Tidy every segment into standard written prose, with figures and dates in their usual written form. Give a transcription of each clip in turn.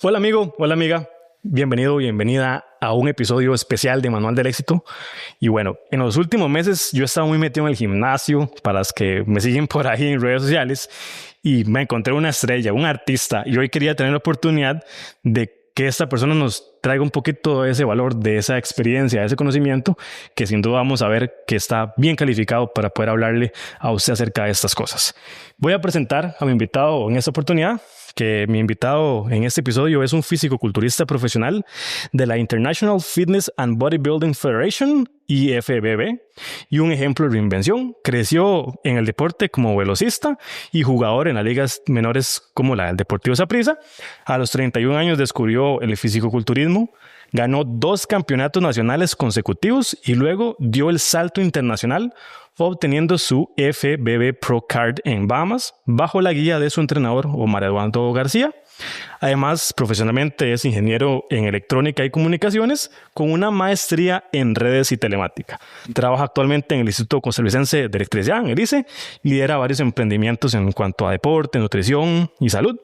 Hola amigo, hola amiga, bienvenido, bienvenida a un episodio especial de Manual del Éxito. Y bueno, en los últimos meses yo he estado muy metido en el gimnasio, para los que me siguen por ahí en redes sociales, y me encontré una estrella, un artista, y hoy quería tener la oportunidad de que esta persona nos traiga un poquito de ese valor, de esa experiencia, de ese conocimiento, que sin duda vamos a ver que está bien calificado para poder hablarle a usted acerca de estas cosas. Voy a presentar a mi invitado en esta oportunidad, que mi invitado en este episodio es un físico-culturista profesional de la International Fitness and Bodybuilding Federation, IFBB, y un ejemplo de reinvención. Creció en el deporte como velocista y jugador en las ligas menores como la del Deportivo Saprissa. A los 31 años descubrió el fisicoculturismo, ganó 2 campeonatos nacionales consecutivos y luego dio el salto internacional, obteniendo su FBB Pro Card en Bahamas bajo la guía de su entrenador Omar Eduardo García. Además, profesionalmente es ingeniero en electrónica y comunicaciones con una maestría en redes y telemática. Trabaja actualmente en el Instituto Costarricense de Electricidad, en el ICE, y lidera varios emprendimientos en cuanto a deporte, nutrición y salud.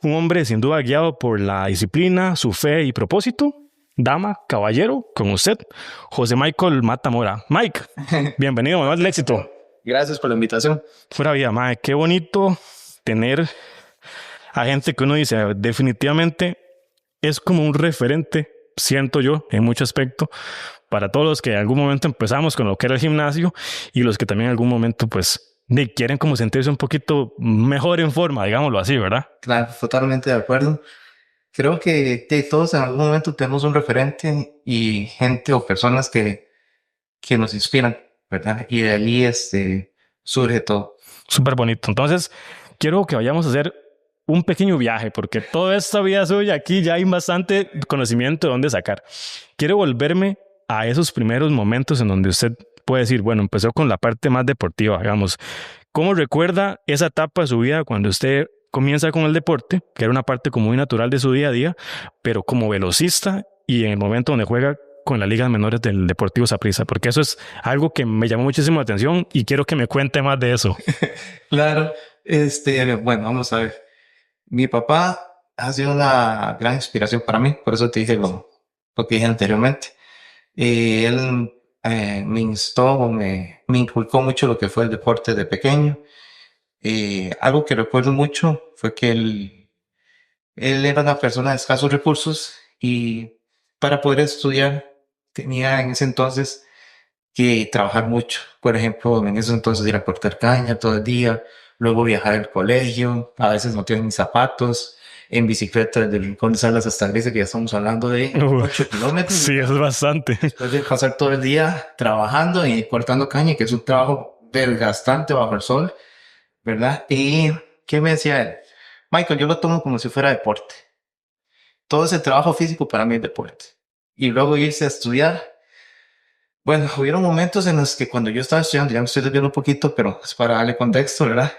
Un hombre sin duda guiado por la disciplina, su fe y propósito. Dama, caballero, con usted, José Michael Matamora. Mike, bienvenido, Manual del Éxito. Gracias por la invitación. Fuera vida, Mike, qué bonito tener a gente que uno dice, definitivamente es como un referente, siento yo, en mucho aspecto, para todos los que en algún momento empezamos con lo que era el gimnasio y los que también en algún momento, pues, quieren como sentirse un poquito mejor en forma, digámoslo así, ¿verdad? Claro, totalmente de acuerdo. Creo que todos en algún momento tenemos un referente y gente o personas que nos inspiran, ¿verdad? Y de ahí surge todo. Súper bonito. Entonces, quiero que vayamos a hacer un pequeño viaje, porque toda esta vida suya aquí ya hay bastante conocimiento de dónde sacar. Quiero volverme a esos primeros momentos en donde usted puede decir, bueno, empezó con la parte más deportiva, digamos. ¿Cómo recuerda esa etapa de su vida cuando usted comienza con el deporte, que era una parte como muy natural de su día a día, pero como velocista y en el momento donde juega con las ligas menores del Deportivo Saprissa? Porque eso es algo que me llamó muchísimo la atención y quiero que me cuente más de eso. Claro, bueno, vamos a ver. Mi papá ha sido una gran inspiración para mí, por eso te dije lo que dije anteriormente. Él me instó, me inculcó mucho lo que fue el deporte de pequeño. Algo que recuerdo mucho fue que él era una persona de escasos recursos y para poder estudiar tenía en ese entonces que trabajar mucho. Por ejemplo, en ese entonces ir a cortar caña todo el día, luego viajar al colegio, a veces no tenía ni zapatos, en bicicleta desde el Rincón de Salas hasta Grecia, que ya estamos hablando de 8 kilómetros. Sí, eso es bastante. Después de pasar todo el día trabajando y cortando caña, que es un trabajo desgastante bajo el sol, ¿verdad? Y ¿qué me decía él? Michael, yo lo tomo como si fuera deporte. Todo ese trabajo físico para mí es deporte. Y luego irse a estudiar. Bueno, hubieron momentos en los que cuando yo estaba estudiando, ya me estoy desviando un poquito, pero es para darle contexto, ¿verdad?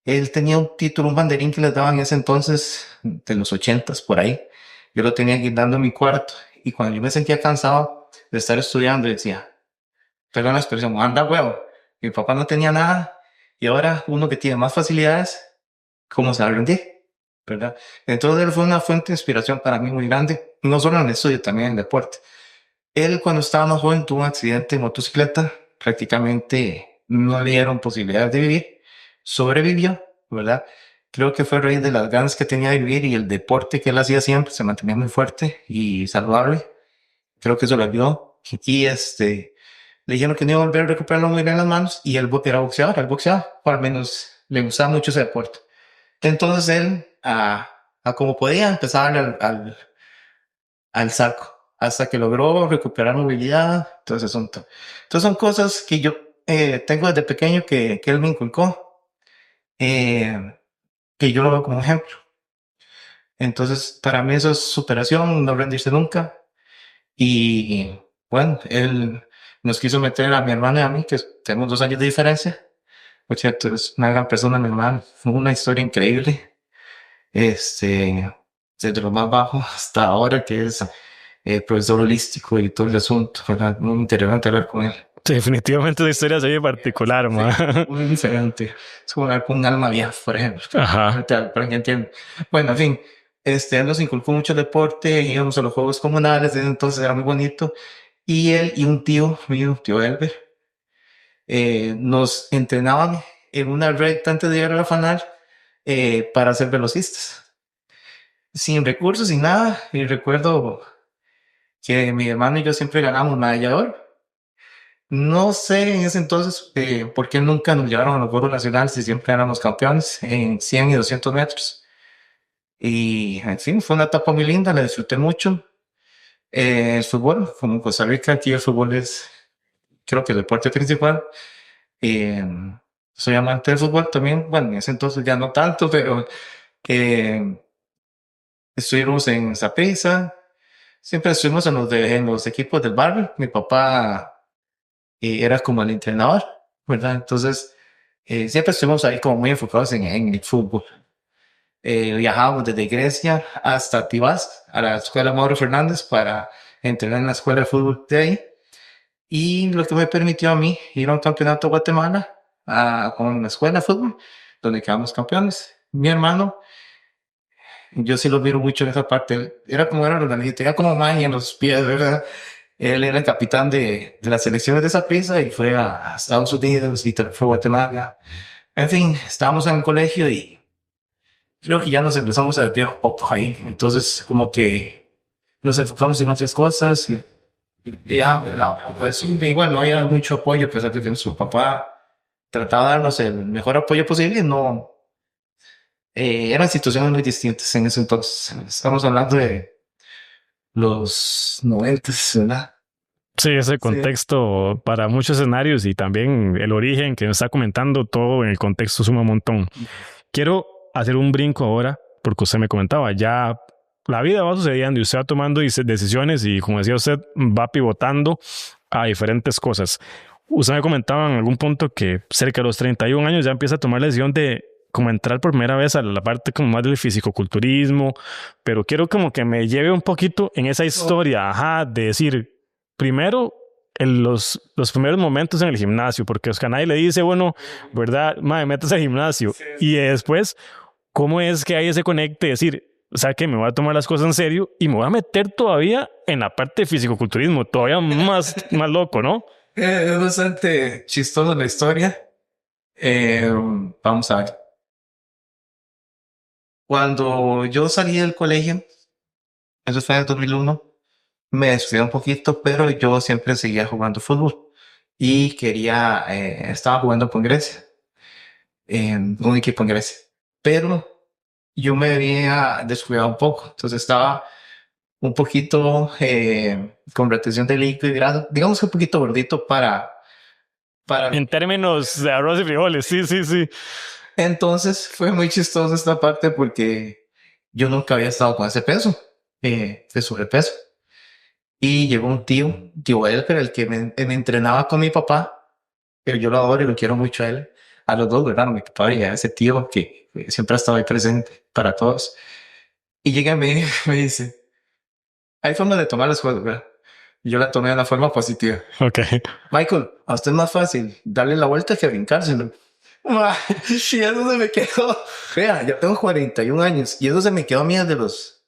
Él tenía un título, un banderín que les daban en ese entonces, de los 80s, por ahí. Yo lo tenía guindando en mi cuarto. Y cuando yo me sentía cansado de estar estudiando, decía, perdón la expresión, anda huevo. Mi papá no tenía nada. Y ahora uno que tiene más facilidades, ¿cómo se va a rendir? ¿Verdad? Entonces él fue una fuente de inspiración para mí muy grande. No solo en el estudio, también en el deporte. Él cuando estaba más joven tuvo un accidente de motocicleta. Prácticamente no le dieron posibilidades de vivir. Sobrevivió, ¿verdad? Creo que fue a raíz de las ganas que tenía de vivir y el deporte que él hacía siempre. Se mantenía muy fuerte y saludable. Creo que eso le ayudó. Y le dijeron que no iba a volver a recuperarlo muy bien en las manos. Y él era boxeador, o al menos le gustaba mucho ese deporte. Entonces él, a como podía, empezaba a darle al saco, hasta que logró recuperar movilidad. Entonces son cosas que yo tengo desde pequeño que él me inculcó, que yo lo veo como ejemplo. Entonces, para mí eso es superación, no rendirse nunca. Y bueno, él nos quiso meter a mi hermana y a mí, que tenemos 2 años de diferencia. Por cierto, es una gran persona, mi hermano. Fue una historia increíble. Desde lo más bajo hasta ahora, que es profesor holístico y todo el asunto, ¿verdad? Muy interesante hablar con él. Sí, definitivamente la historia se ve particular, man. Sí, muy diferente. Es como hablar con un alma vieja, por ejemplo. Ajá. Para que entiendan. Bueno, en fin, Él nos inculcó mucho el deporte, íbamos a los juegos comunales, desde entonces era muy bonito. Y él y un tío mío, tío Elber, nos entrenaban en una recta antes de llegar a la FANAL para ser velocistas. Sin recursos, sin nada. Y recuerdo que mi hermano y yo siempre ganamos medalla de oro. No sé en ese entonces por qué nunca nos llevaron a los Juegos Nacionales y siempre éramos campeones en 100 y 200 metros. Y en fin, fue una etapa muy linda, la disfruté mucho. El fútbol, como en Costa Rica, aquí el fútbol es, creo que el deporte principal. Eh, Soy amante del fútbol también. Bueno, en ese entonces ya no tanto, pero eh, estuvimos en Saprissa. Siempre estuvimos en los equipos del barrio. Mi papá era como el entrenador, ¿verdad? Entonces, siempre estuvimos ahí como muy enfocados en el fútbol. Viajábamos desde Grecia hasta Tibás, a la escuela Mauro Fernández, para entrenar en la escuela de fútbol de ahí. Y lo que me permitió a mí ir a un campeonato de Guatemala con la escuela de fútbol, donde quedamos campeones. Mi hermano, yo sí lo miro mucho en esa parte. Era como era organizado, tenía como magia en los pies, ¿verdad? Él era el capitán de las selecciones de esa prisa y fue a Estados Unidos y fue a Guatemala. En fin, estábamos en el colegio y creo que ya nos empezamos a ver un poco ahí. Entonces, como que nos enfocamos en otras cosas y ya, no, pues igual no había mucho apoyo, a pesar de que su papá trataba de darnos el mejor apoyo posible y no. Eran situaciones muy distintas en ese entonces. Estamos hablando de los 90, ¿verdad? Sí, ese Sí. contexto para muchos escenarios y también el origen que nos está comentando, todo en el contexto suma un montón. Quiero hacer un brinco ahora, porque usted me comentaba, ya la vida va sucediendo y usted va tomando decisiones y como decía usted, va pivotando a diferentes cosas. Usted me comentaba en algún punto que cerca de los 31 años ya empieza a tomar la decisión de como entrar por primera vez a la parte como más del fisicoculturismo, pero quiero como que me lleve un poquito en esa historia, ajá, de decir, primero en los primeros momentos en el gimnasio, porque Oscar nadie le dice, bueno, ¿verdad? Madre, metas al gimnasio. Y después, ¿cómo es que hay ese conecte? Decir, o sea, que me voy a tomar las cosas en serio y me voy a meter todavía en la parte de fisicoculturismo, todavía más loco, ¿no? Es bastante chistosa la historia. Vamos a ver. Cuando yo salí del colegio, eso fue en el 2001, me descuidé un poquito, pero yo siempre seguía jugando fútbol y estaba jugando con Grecia, en un equipo en Grecia, pero yo me había descuidado un poco, entonces estaba un poquito con retención de líquido y grasa, digamos que un poquito gordito para. En términos de arroz y frijoles, sí, sí, sí. Entonces fue muy chistoso esta parte porque yo nunca había estado con ese peso, de sobrepeso. Y llegó un tío Elker, el que me entrenaba con mi papá, pero yo lo adoro y lo quiero mucho a él, a los dos, ¿verdad? Mi papá y a ese tío que siempre ha estado ahí presente para todos. Y llega y me dice, hay formas de tomar las cosas, ¿verdad? Y yo la tomé de una forma positiva. Ok. Michael, a usted es más fácil darle la vuelta que brincárselo. Y eso se me quedó. Vea, ya tengo 41 años y eso se me quedó a mí desde los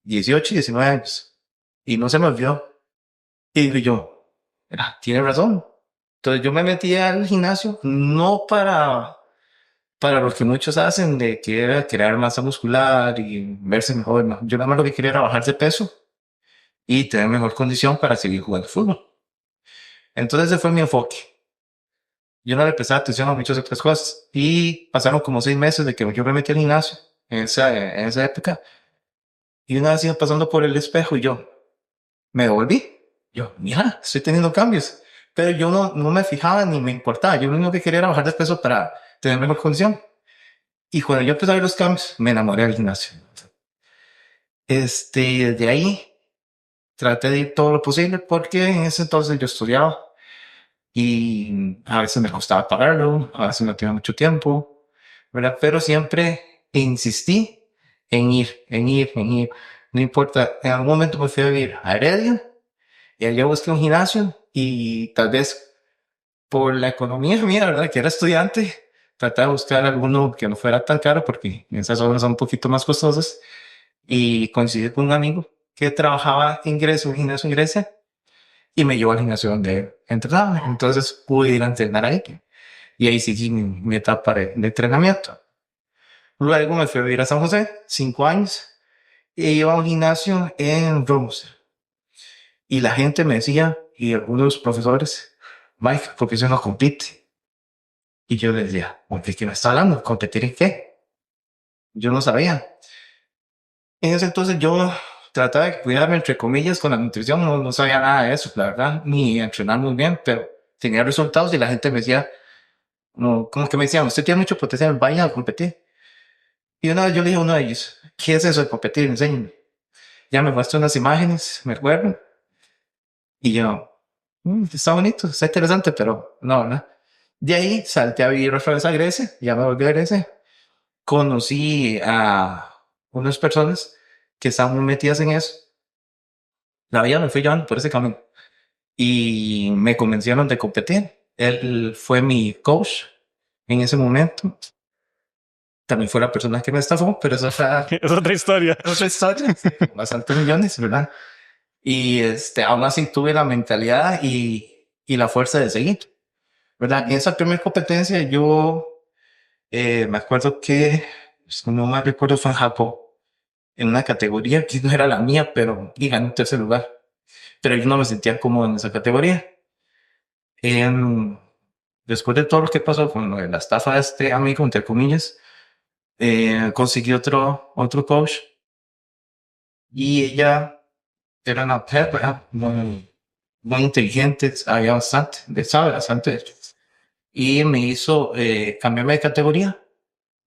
18 y 19 años. Y no se me olvidó. Y digo yo, tiene razón. Entonces yo me metí al gimnasio no para lo que muchos hacen de que era crear masa muscular y verse mejor. No. Yo nada más lo que quería era bajar de peso y tener mejor condición para seguir jugando fútbol. Entonces ese fue mi enfoque. Yo no le prestaba atención a muchas otras cosas. Y pasaron como 6 meses de que yo me metí al gimnasio en esa época. Y una vez iba pasando por el espejo y yo me devolví. Yo, mira, estoy teniendo cambios. Pero yo no me fijaba ni me importaba. Yo lo único que quería era bajar de peso para tener mejor condición. Y cuando yo empecé a ver los cambios, me enamoré del gimnasio. Desde ahí traté de ir todo lo posible porque en ese entonces yo estudiaba y a veces me costaba pagarlo, a veces no tenía mucho tiempo, ¿verdad? Pero siempre insistí en ir. No importa, en algún momento me fui a vivir a Heredia y allá busqué un gimnasio y tal vez por la economía mía, ¿verdad? Que era estudiante, traté de buscar alguno que no fuera tan caro porque esas obras son un poquito más costosas y coincidí con un amigo que trabajaba en Grecia, un gimnasio en Grecia, y me llevó al gimnasio donde entrenaba. Entonces pude ir a entrenar ahí y ahí seguí mi etapa de entrenamiento. Luego me fui a vivir a San José, 5 años, y iba a un gimnasio en Rose. Y la gente me decía, y algunos profesores, Mike, ¿por qué usted no compite? Y yo les decía, ¿de qué me está hablando? ¿Competir en qué? Yo no sabía. En ese entonces yo trataba de cuidarme, entre comillas, con la nutrición. No sabía nada de eso, la verdad, ni entrenar muy bien, pero tenía resultados y la gente me decía, no, como que me decían, usted tiene mucho potencial, vaya a competir. Y una vez yo le dije a uno de ellos, ¿qué es eso de competir? Enséñame. Ya me muestra unas imágenes, me acuerdo. Y yo, está bonito, está interesante, pero no, ¿no? De ahí salté a vivir otra vez a Grecia, ya me volví a Grecia. Conocí a unas personas que estaban muy metidas en eso. La vida me fui llevando por ese camino y me convencieron de competir. Él fue mi coach en ese momento. También fue la persona que me estafó, pero eso fue Es otra historia. otra historia. Bastantes millones, ¿verdad? Y aún así tuve la mentalidad y la fuerza de seguir, ¿verdad? En esa primera competencia yo me acuerdo que, si no me recuerdo, fue en Japón, en una categoría que no era la mía, pero y gané en tercer lugar. Pero yo no me sentía cómodo en esa categoría. Em, Después de todo lo que pasó con lo de la estafa de este amigo, entre comillas, conseguí otro coach y ella era una mujer, ¿verdad? Muy inteligente, había bastante, sabe bastante de hecho. Y me hizo cambiarme de categoría.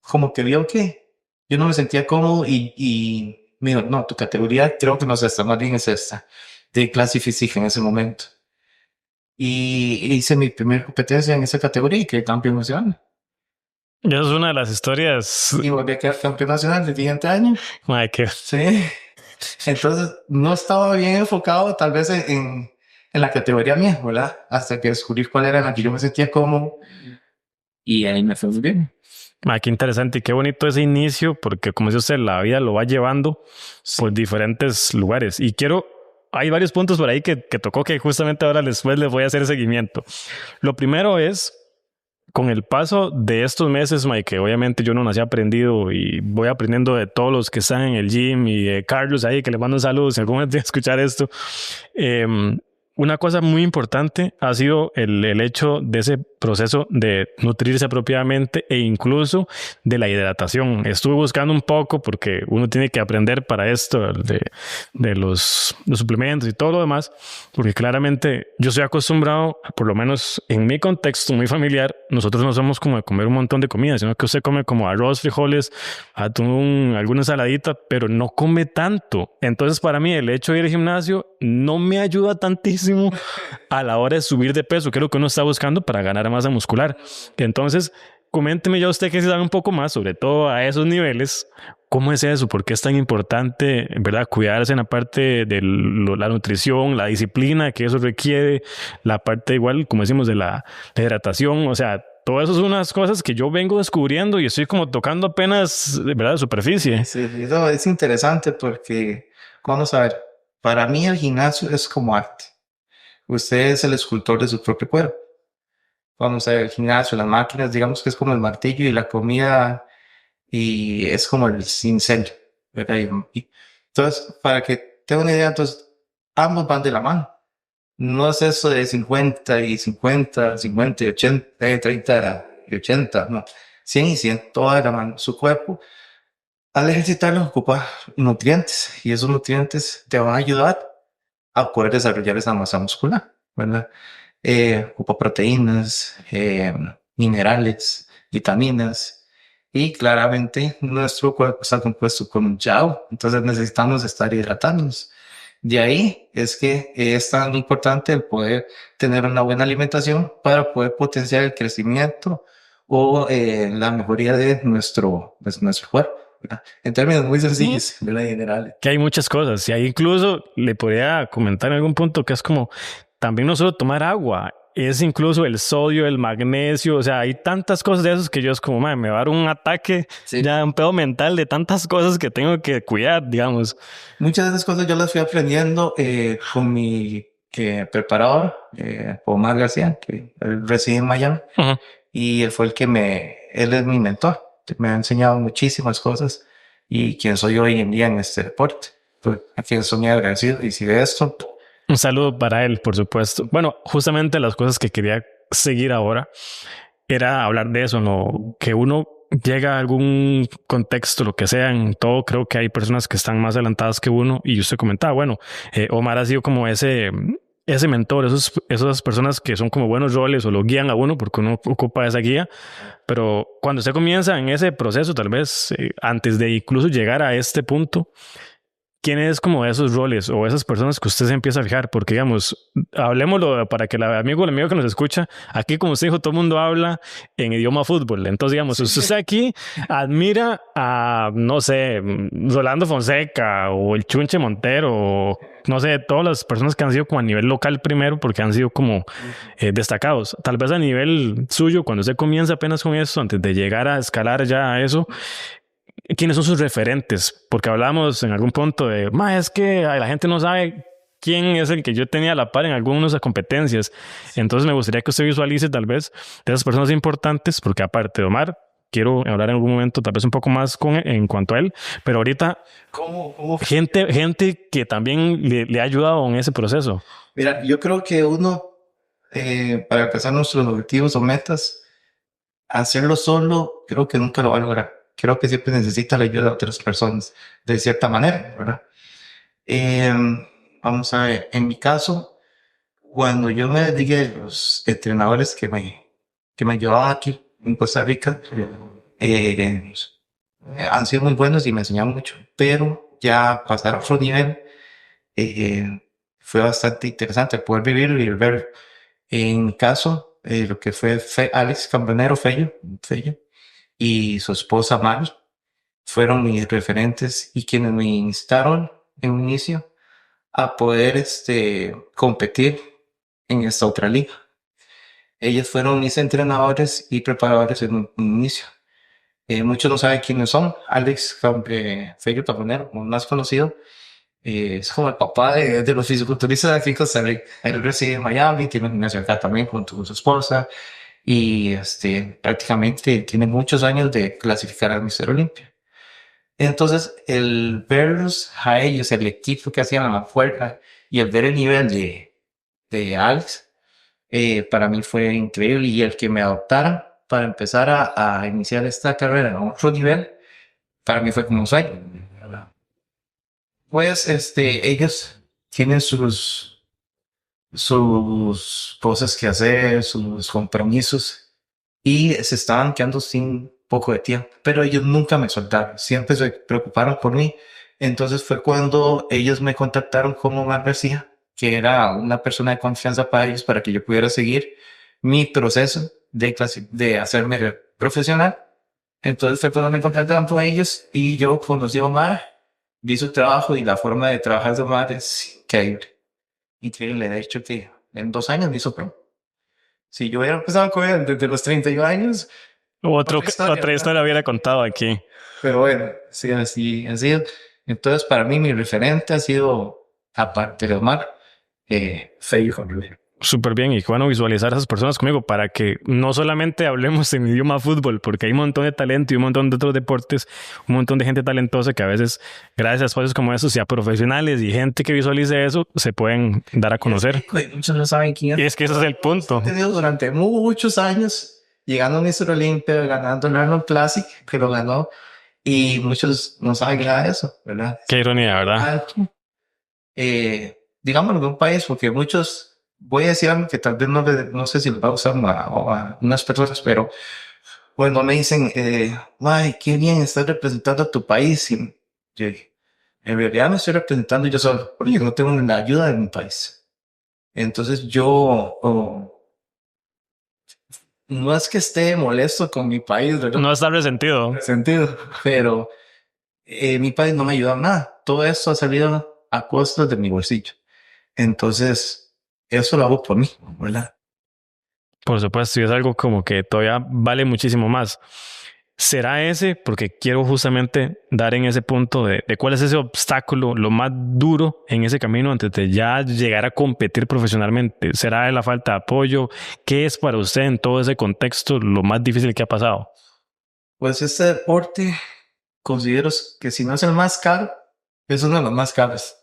Como que vio que yo no me sentía cómodo y me dijo, no, tu categoría creo que no es esta, más bien es esta, de clase física en ese momento. Y hice mi primera competencia en esa categoría y quedé campeón nacional. Ya es una de las historias. Y volví a quedar campeón nacional el siguiente año. Mae, que Sí. Entonces no estaba bien enfocado tal vez en la categoría mía, ¿verdad? Hasta que descubrí cuál era la que yo me sentía cómodo y ahí me fue muy bien. mae, qué interesante y qué bonito ese inicio, porque como dice usted, la vida lo va llevando por diferentes lugares. Y hay varios puntos por ahí que tocó que justamente ahora después les voy a hacer seguimiento. Lo primero es, con el paso de estos meses, Mike, que obviamente yo no nací aprendido y voy aprendiendo de todos los que están en el gym y de Carlos ahí, que le mando un saludo si algún día escuchar esto. Una cosa muy importante ha sido el hecho de ese proceso de nutrirse apropiadamente e incluso de la hidratación. Estuve buscando un poco porque uno tiene que aprender para esto de los suplementos y todo lo demás, porque claramente yo soy acostumbrado, por lo menos en mi contexto muy familiar, nosotros no somos como de comer un montón de comida, sino que usted come como arroz, frijoles, atún, alguna ensaladita, pero no come tanto. Entonces para mí el hecho de ir al gimnasio no me ayuda tantísimo a la hora de subir de peso, que es lo que uno está buscando para ganar masa muscular. Entonces, coménteme ya usted que se sabe un poco más, sobre todo a esos niveles, ¿cómo es eso? ¿Por qué es tan importante, verdad, cuidarse en la parte de la nutrición, la disciplina que eso requiere, la parte igual, como decimos, de la hidratación? O sea, todo eso son unas cosas que yo vengo descubriendo y estoy como tocando apenas, ¿verdad?, de superficie. Sí, eso es interesante porque, vamos a ver, para mí el gimnasio es como arte. Usted es el escultor de su propio cuerpo. Vamos a ver, el gimnasio, las máquinas, digamos que es como el martillo y la comida y es como el cincel, ¿verdad? Entonces, para que tenga una idea, entonces, ambos van de la mano. No es eso de 50 y 50, 50 y 80, 30 y 80, no. 100 y 100, toda de la mano. Su cuerpo, al ejercitarlo, ocupa nutrientes y esos nutrientes te van a ayudar a poder desarrollar esa masa muscular, ¿verdad? Ocupa proteínas, minerales, vitaminas y claramente nuestro cuerpo está compuesto con mucha agua, entonces necesitamos estar hidratándonos. De ahí es que es tan importante el poder tener una buena alimentación para poder potenciar el crecimiento o la mejoría de nuestro cuerpo, ¿verdad? En términos muy sencillos, ¿verdad? Generales. Que hay muchas cosas y ahí incluso le podría comentar en algún punto que es como también no solo tomar agua, es incluso el sodio, el magnesio, o sea, hay tantas cosas de esos que yo es como, madre, me va a dar un ataque, Sí. ya un pedo mental de tantas cosas que tengo que cuidar, digamos. Muchas de esas cosas yo las fui aprendiendo con mi preparador, Omar García, que él reside en Miami, Ujú. y él fue él es mi mentor, me ha enseñado muchísimas cosas y quien soy hoy en día en este deporte, pues, a quien soy muy agradecido. Y si de esto, Un saludo para él, por supuesto. Bueno, justamente las cosas que quería seguir ahora era hablar de eso, ¿no? Que uno llega a algún contexto, lo que sea, en todo, creo que hay personas que están más adelantadas que uno y usted comentaba, bueno, Omar ha sido como ese mentor, esas personas que son como buenos roles o lo guían a uno porque uno ocupa esa guía, pero cuando usted comienza en ese proceso, tal vez antes de incluso llegar a este punto, ¿quién es como esos roles o esas personas que usted se empieza a fijar? Porque, digamos, hablemoslo para que el amigo que nos escucha, aquí como usted dijo, todo el mundo habla en idioma fútbol. Entonces, digamos, usted aquí admira a, no sé, Rolando Fonseca o el Chunche Montero, o, no sé, todas las personas que han sido como a nivel local primero, porque han sido como destacados. Tal vez a nivel suyo, cuando usted comienza apenas con eso, antes de llegar a escalar ya a eso, ¿quiénes son sus referentes? Porque hablamos en algún punto de, es que la gente no sabe quién es el que yo tenía a la par en algunas de competencias. Entonces me gustaría que usted visualice tal vez de esas personas importantes, porque aparte de Omar, quiero hablar en algún momento tal vez un poco más en cuanto a él, pero ahorita ¿cómo? gente que también le ha ayudado en ese proceso. Mira, yo creo que uno, para alcanzar nuestros objetivos o metas, hacerlo solo, creo que nunca lo va a lograr. Creo que siempre necesita la ayuda de otras personas, de cierta manera, ¿verdad? Eh, Vamos a ver, en mi caso, cuando yo me dediqué a los entrenadores que me ayudaban aquí en Costa Rica, eh, han sido muy buenos y me enseñaron mucho, pero ya pasar a otro nivel eh, fue bastante interesante poder vivirlo y ver. En mi caso, lo que fue Alex Campanero Fello y su esposa Mari fueron mis referentes y quienes me instaron en un inicio a poder competir en esta otra liga. Ellos fueron mis entrenadores y preparadores en un inicio. Muchos no saben quiénes son. Alex Fello Campanero, como más conocido, es como el papá de los fisiculturistas aquí en Costa Rica. Él reside en Miami, tiene una ciudad también junto con su esposa y prácticamente tiene muchos años de clasificar al Mister Olympia. Entonces, el verlos a ellos, el equipo que hacían a la fuerza y el ver el nivel de Alex, para mí fue increíble, y el que me adoptara para empezar a iniciar esta carrera a otro nivel, para mí fue como un sueño. Pues ellos tienen sus cosas que hacer, sus compromisos, y se estaban quedando sin poco de tiempo, pero ellos nunca me soltaron, siempre se preocuparon por mí. Entonces fue cuando ellos me contactaron con Omar García, que era una persona de confianza para ellos, para que yo pudiera seguir mi proceso de hacerme profesional. Entonces fue cuando me contactaron con ellos y yo conocí a Omar, vi su trabajo, y la forma de trabajar de Omar es increíble. Increíble, de hecho que en 2 años me hizo pro. Si yo hubiera empezado con él desde los 31 años, Otra ¿verdad? historia hubiera contado aquí. Pero bueno, sí, así ha sido. Entonces, para mí, mi referente ha sido, aparte de Omar, Fey Rivera. Súper bien, y bueno, visualizar a esas personas conmigo para que no solamente hablemos en idioma fútbol, porque hay un montón de talento y un montón de otros deportes, un montón de gente talentosa que a veces, gracias a espacios como esos, sea profesionales y gente que visualice eso, se pueden dar a conocer. Muchos no saben quién Y es. es que ese es el punto. He tenido durante muchos años, llegando a Mr. Olympia, ganando el Arnold Classic, que lo ganó, y muchos no saben nada de eso, ¿verdad? Qué ironía, ¿verdad? Alto. Digámoslo, de un país, porque muchos, voy a decir algo que tal vez no sé si lo va a usar a unas personas, pero cuando me dicen, ay, qué bien estás representando a tu país, y yo dije, en realidad me estoy representando yo solo, porque yo no tengo la ayuda de mi país. Entonces yo, no es que esté molesto con mi país, ¿verdad? No está resentido. Sentido, pero mi país no me ayuda en nada. Todo esto ha salido a costas de mi bolsillo. Entonces, eso lo hago por mí, ¿verdad? Por supuesto, y es algo como que todavía vale muchísimo más. ¿Será ese? Porque quiero justamente dar en ese punto de cuál es ese obstáculo, lo más duro en ese camino antes de ya llegar a competir profesionalmente. ¿Será la falta de apoyo? ¿Qué es para usted en todo ese contexto lo más difícil que ha pasado? Pues este deporte considero que si no es el más caro, es uno de los más caros.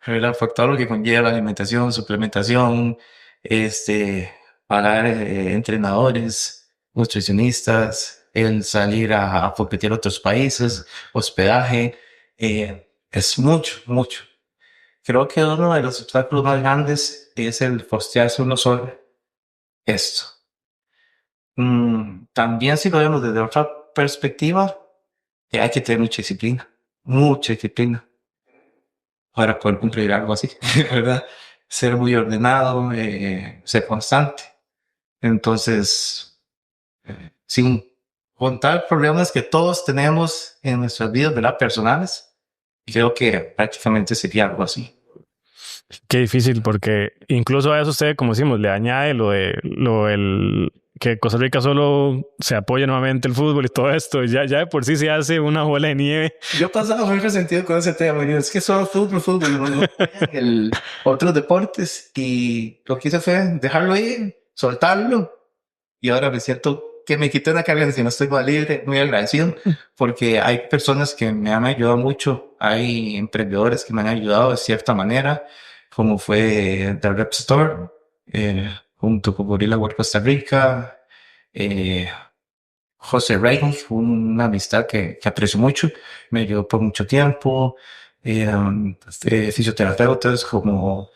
¿Verdad? Por todo lo que conlleva alimentación, suplementación, este, pagar entrenadores, nutricionistas, el salir a competir a otros países, hospedaje, es mucho, mucho. Creo que uno de los obstáculos más grandes es el costearse uno solo esto. También si lo vemos desde otra perspectiva, hay que tener mucha disciplina para poder cumplir algo así, ¿verdad? Ser muy ordenado, ser constante. Entonces, sin contar problemas que todos tenemos en nuestras vidas, ¿verdad? Personales, creo que prácticamente sería algo así. Qué difícil, porque incluso a eso usted, como decimos, le añade lo del que Costa Rica solo se apoya nuevamente el fútbol y todo esto, ya de por sí se hace una bola de nieve. Yo he pasado muy resentido con ese tema. Es que solo fútbol, no otros deportes. Y lo que hice fue dejarlo ir, soltarlo. Y ahora me siento que me quité una carga, si no estoy más libre, muy agradecido, porque hay personas que me han ayudado mucho. Hay emprendedores que me han ayudado de cierta manera, como fue The Rep Store, junto con Gorilla World Costa Rica, eh, José Rey, una amistad que aprecio mucho, me ayudó por mucho tiempo. Fisioterapeutas como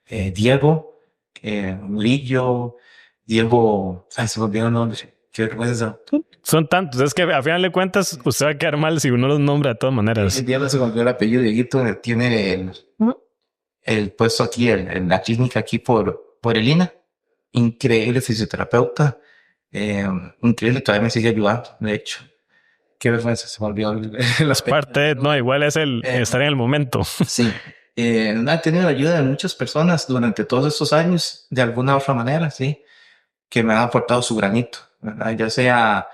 Diego, Lillo, Diego, ay, se me olvidó el nombre, qué vergüenza. Son tantos, es que a final de cuentas usted va a quedar mal si uno los nombra de todas maneras. Diego se me olvidó el apellido, Dieguito, tiene el puesto aquí, en la clínica aquí por el INA. Increíble fisioterapeuta, increíble, todavía me sigue ayudando, de hecho. Qué vergüenza, se me olvidó Es parte de, no, igual es el estar en el momento. Sí, he tenido la ayuda de muchas personas durante todos estos años, de alguna u otra manera, sí, que me han aportado su granito, ¿verdad? Ya sea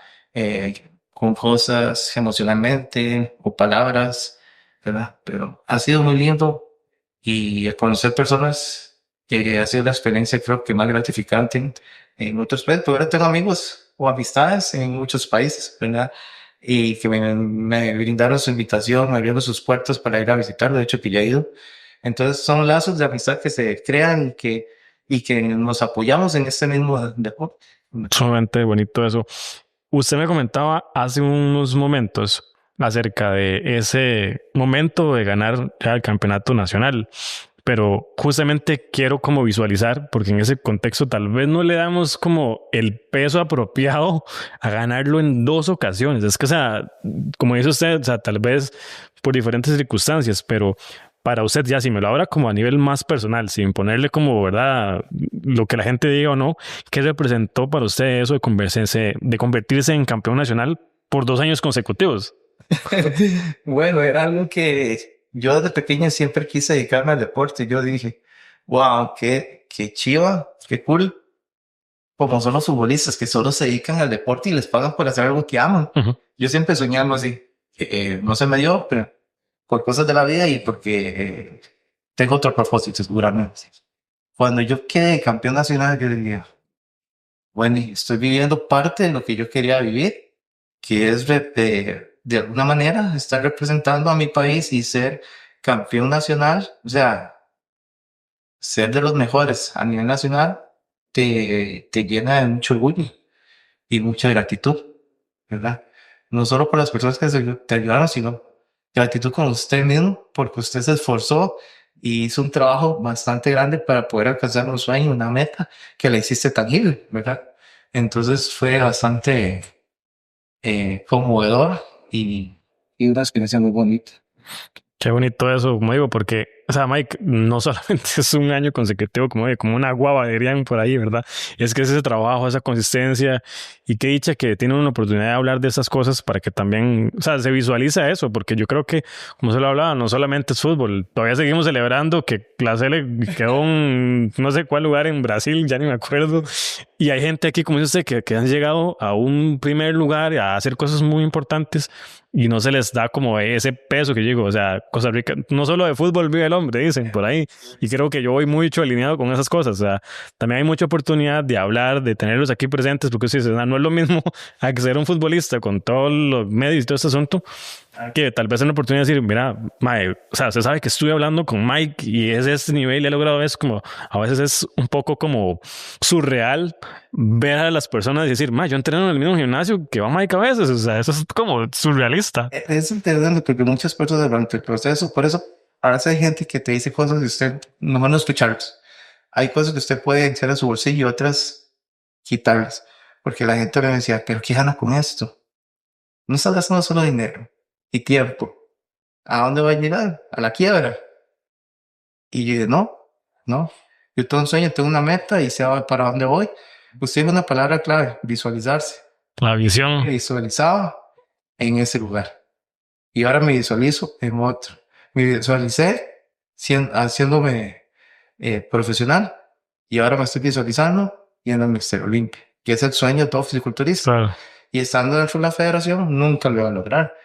con cosas emocionalmente o palabras, ¿verdad? Pero ha sido muy lindo y el conocer personas que ha sido la experiencia creo que más gratificante en otros países, pero ahora tengo amigos o amistades en muchos países, ¿verdad? Y que me brindaron su invitación, me abrieron sus puertas para ir a visitarlo, de hecho que ya he ido. Entonces son lazos de amistad que se crean y que nos apoyamos en este mismo deporte. Sumamente bonito eso. Usted me comentaba hace unos momentos acerca de ese momento de ganar ya el campeonato nacional, pero justamente quiero como visualizar, porque en ese contexto tal vez no le damos como el peso apropiado a ganarlo en dos ocasiones. Es que, o sea, como dice usted, o sea, tal vez por diferentes circunstancias, pero para usted ya si me lo habla como a nivel más personal, sin ponerle como, ¿verdad? Lo que la gente diga o no, ¿qué representó para usted eso de convertirse en campeón nacional por 2 años consecutivos? Bueno, era algo que yo desde pequeño siempre quise dedicarme al deporte. Yo dije, wow, qué chiva, qué cool. Como son los futbolistas que solo se dedican al deporte y les pagan por hacer algo que aman. Uh-huh. Yo siempre soñé algo así. No se me dio, pero por cosas de la vida y porque tengo otro propósito, seguramente. Cuando yo quedé campeón nacional, yo diría, bueno, estoy viviendo parte de lo que yo quería vivir, que es de alguna manera estar representando a mi país y ser campeón nacional, o sea, ser de los mejores a nivel nacional, te llena de mucho orgullo y mucha gratitud, ¿verdad? No solo por las personas que te ayudaron, sino gratitud con usted mismo, porque usted se esforzó y hizo un trabajo bastante grande para poder alcanzar un sueño, una meta que le hiciste tangible, ¿verdad? Entonces fue bastante conmovedor y una experiencia muy bonita. Qué bonito eso, como digo, porque o sea, Mike, no solamente es un año consecutivo como una guava, dirían por ahí, ¿verdad? Es que es ese trabajo, esa consistencia y qué dicha que tiene una oportunidad de hablar de esas cosas para que también, o sea, se visualiza eso, porque yo creo que, como se lo hablaba, no solamente es fútbol, todavía seguimos celebrando que la Sele quedó en no sé cuál lugar en Brasil, ya ni me acuerdo, y hay gente aquí, como dice usted, que han llegado a un primer lugar a hacer cosas muy importantes y no se les da como ese peso que digo, o sea, Costa Rica, no solo de fútbol vive el hombre, dicen por ahí, y creo que yo voy mucho alineado con esas cosas, o sea, también hay mucha oportunidad de hablar, de tenerlos aquí presentes, porque si no es lo mismo a que ser un futbolista con todos los medios y todo este asunto, que tal vez es una oportunidad de decir, mira, mae, o sea, se sabe que estoy hablando con Mike y es este nivel y he logrado eso, como a veces es un poco como surreal ver a las personas y decir, mae, yo entreno en el mismo gimnasio que va Mike a veces, o sea, eso es como surrealista. Es interesante porque muchas personas durante el proceso, por eso a veces hay gente que te dice cosas y usted mejor no escucharlas. Hay cosas que usted puede echar a su bolsillo y otras quitarlas. Porque la gente me decía, pero ¿qué gana con esto? No estás gastando solo dinero y tiempo. ¿A dónde va a llegar? A la quiebra. Y yo dije, no, no. Yo tengo un sueño, tengo una meta y sé para dónde voy. Usted dijo una palabra clave, visualizarse. La visión. Me visualizaba en ese lugar. Y ahora me visualizo en otro. Me visualicé haciéndome profesional y ahora me estoy visualizando yendo al Mister Olimpia, que es el sueño de todo fisiculturista. Claro. Y estando dentro de la federación, nunca lo iba a lograr.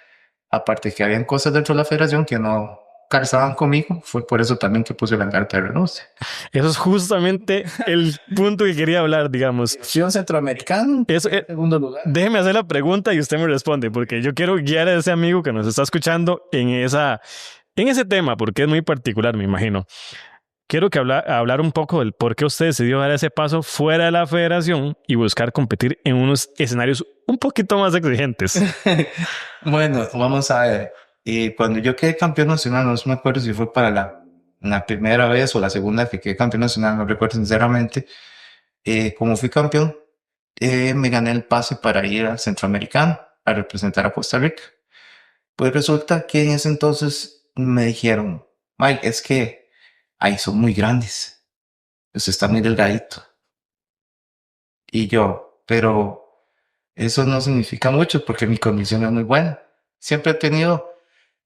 Aparte que habían cosas dentro de la federación que no calzaban conmigo, fue por eso también que puse la carta de renuncia. Eso es justamente el punto que quería hablar, digamos. Selección centroamericana, Eso, segundo lugar. déjeme hacer la pregunta y usted me responde, porque yo quiero guiar a ese amigo que nos está escuchando en ese tema, porque es muy particular, me imagino. Quiero que hablar un poco del por qué usted decidió dar ese paso fuera de la federación y buscar competir en unos escenarios un poquito más exigentes. Bueno, vamos a ver. Cuando yo quedé campeón nacional, no me acuerdo si fue para la primera vez o la segunda que quedé campeón nacional, no recuerdo sinceramente. Como fui campeón, me gané el pase para ir al Centroamericano a representar a Costa Rica. Pues resulta que en ese entonces me dijeron, Mike, es que ahí son muy grandes. Usted está muy delgadito. Y yo, pero eso no significa mucho porque mi condición es muy buena. Siempre he tenido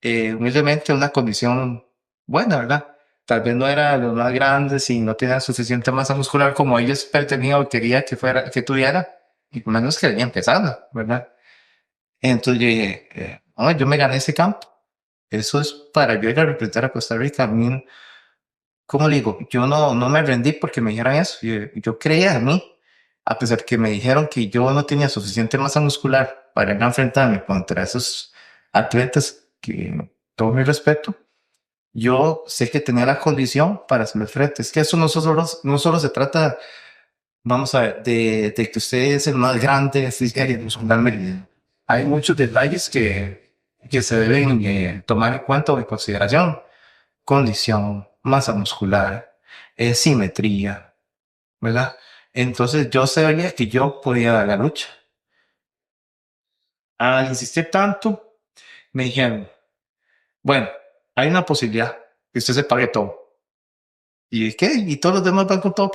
humildemente una condición buena, ¿verdad? Tal vez no era de los más grandes y no tenía suficiente masa muscular como ellos tenían o quería que tuviera, y por lo menos que venía empezando, ¿verdad? Entonces yo dije, no, yo me gané ese campo. Eso es para yo ir a representar a Costa Rica. A mí, ¿cómo le digo? Yo no me rendí porque me dijeran eso. Yo creía en mí, a pesar que me dijeron que yo no tenía suficiente masa muscular para ir a enfrentarme contra esos atletas que todo mi respeto. Yo sé que tenía la condición para hacerme frente. Es que eso no solo se trata, vamos a ver, de que usted es el más grande muscularmente. Hay muchos detalles que se deben tomar en cuenta o en consideración. Condición, masa muscular, simetría, ¿verdad? Entonces yo sabía que yo podía dar la lucha. Al insistir tanto, me dijeron, bueno, hay una posibilidad que usted se pague todo. ¿Y qué? ¿Y todos los demás van con todo?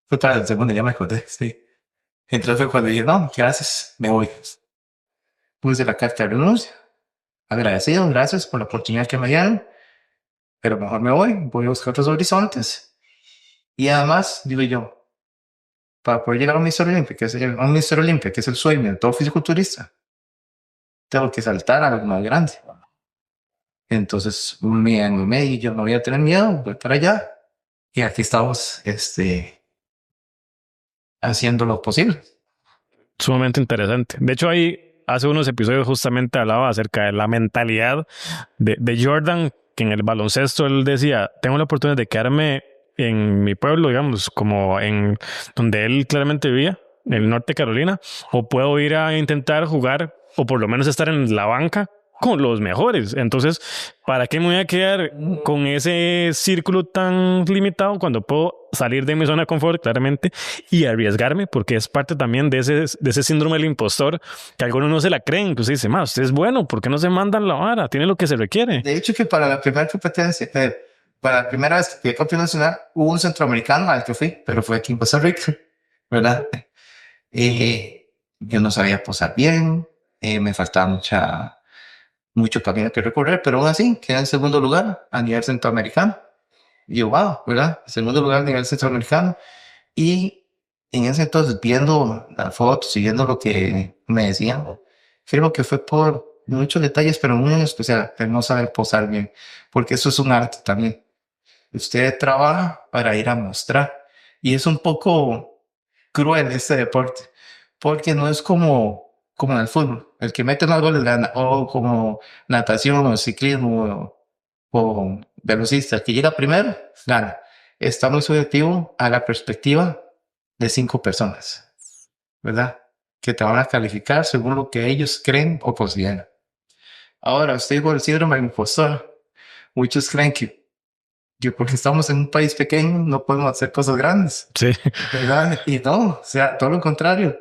Fue para el segundo, ya me acordé, sí. Entonces fue cuando dije, no, gracias, me voy. Puse la carta de renuncia. Agradecido, gracias por la oportunidad que me dieron, pero mejor me voy a buscar otros horizontes. Y además, digo yo, para poder llegar a un Mister Olimpia, que es el sueño de todo fisiculturista, tengo que saltar a algo más grande. Entonces me animé y yo no voy a tener miedo, voy para allá. Y aquí estamos, haciendo lo posible. Sumamente interesante. De hecho, ahí hace unos episodios justamente hablaba acerca de la mentalidad de Jordan, que en el baloncesto él decía, tengo la oportunidad de quedarme en mi pueblo, digamos, como en donde él claramente vivía, en el norte de Carolina, o puedo ir a intentar jugar o por lo menos estar en la banca con los mejores. Entonces, ¿para qué me voy a quedar con ese círculo tan limitado cuando puedo salir de mi zona de confort, claramente, y arriesgarme, porque es parte también de ese síndrome del impostor, que algunos no se la creen, que usted dice, ma, usted es bueno, ¿por qué no se mandan la vara? Tiene lo que se requiere. De hecho, que para la primera competencia, para la primera vez que fui campeón nacional, hubo un centroamericano al que fui, pero fue aquí en Costa Rica, ¿verdad? Yo no sabía posar bien, me faltaba mucho camino que recorrer, pero aún así quedé en segundo lugar a nivel centroamericano. Y yo, wow, ¿verdad? Segundo lugar a nivel centroamericano. Y en ese entonces, viendo las fotos y viendo lo que me decían, creo que fue por muchos detalles, pero uno en especial, el no saber posar bien, porque eso es un arte también. Usted trabaja para ir a mostrar. Y es un poco cruel este deporte, porque no es como en el fútbol. El que mete más goles gana, o como natación o ciclismo o velocista, el que llega primero, gana. Está muy subjetivo a la perspectiva de 5 personas, ¿verdad? Que te van a calificar según lo que ellos creen o consideran. Ahora, usted dijo el síndrome del impostor. Muchos creen que porque estamos en un país pequeño no podemos hacer cosas grandes, Sí. ¿verdad? Y no, o sea, todo lo contrario.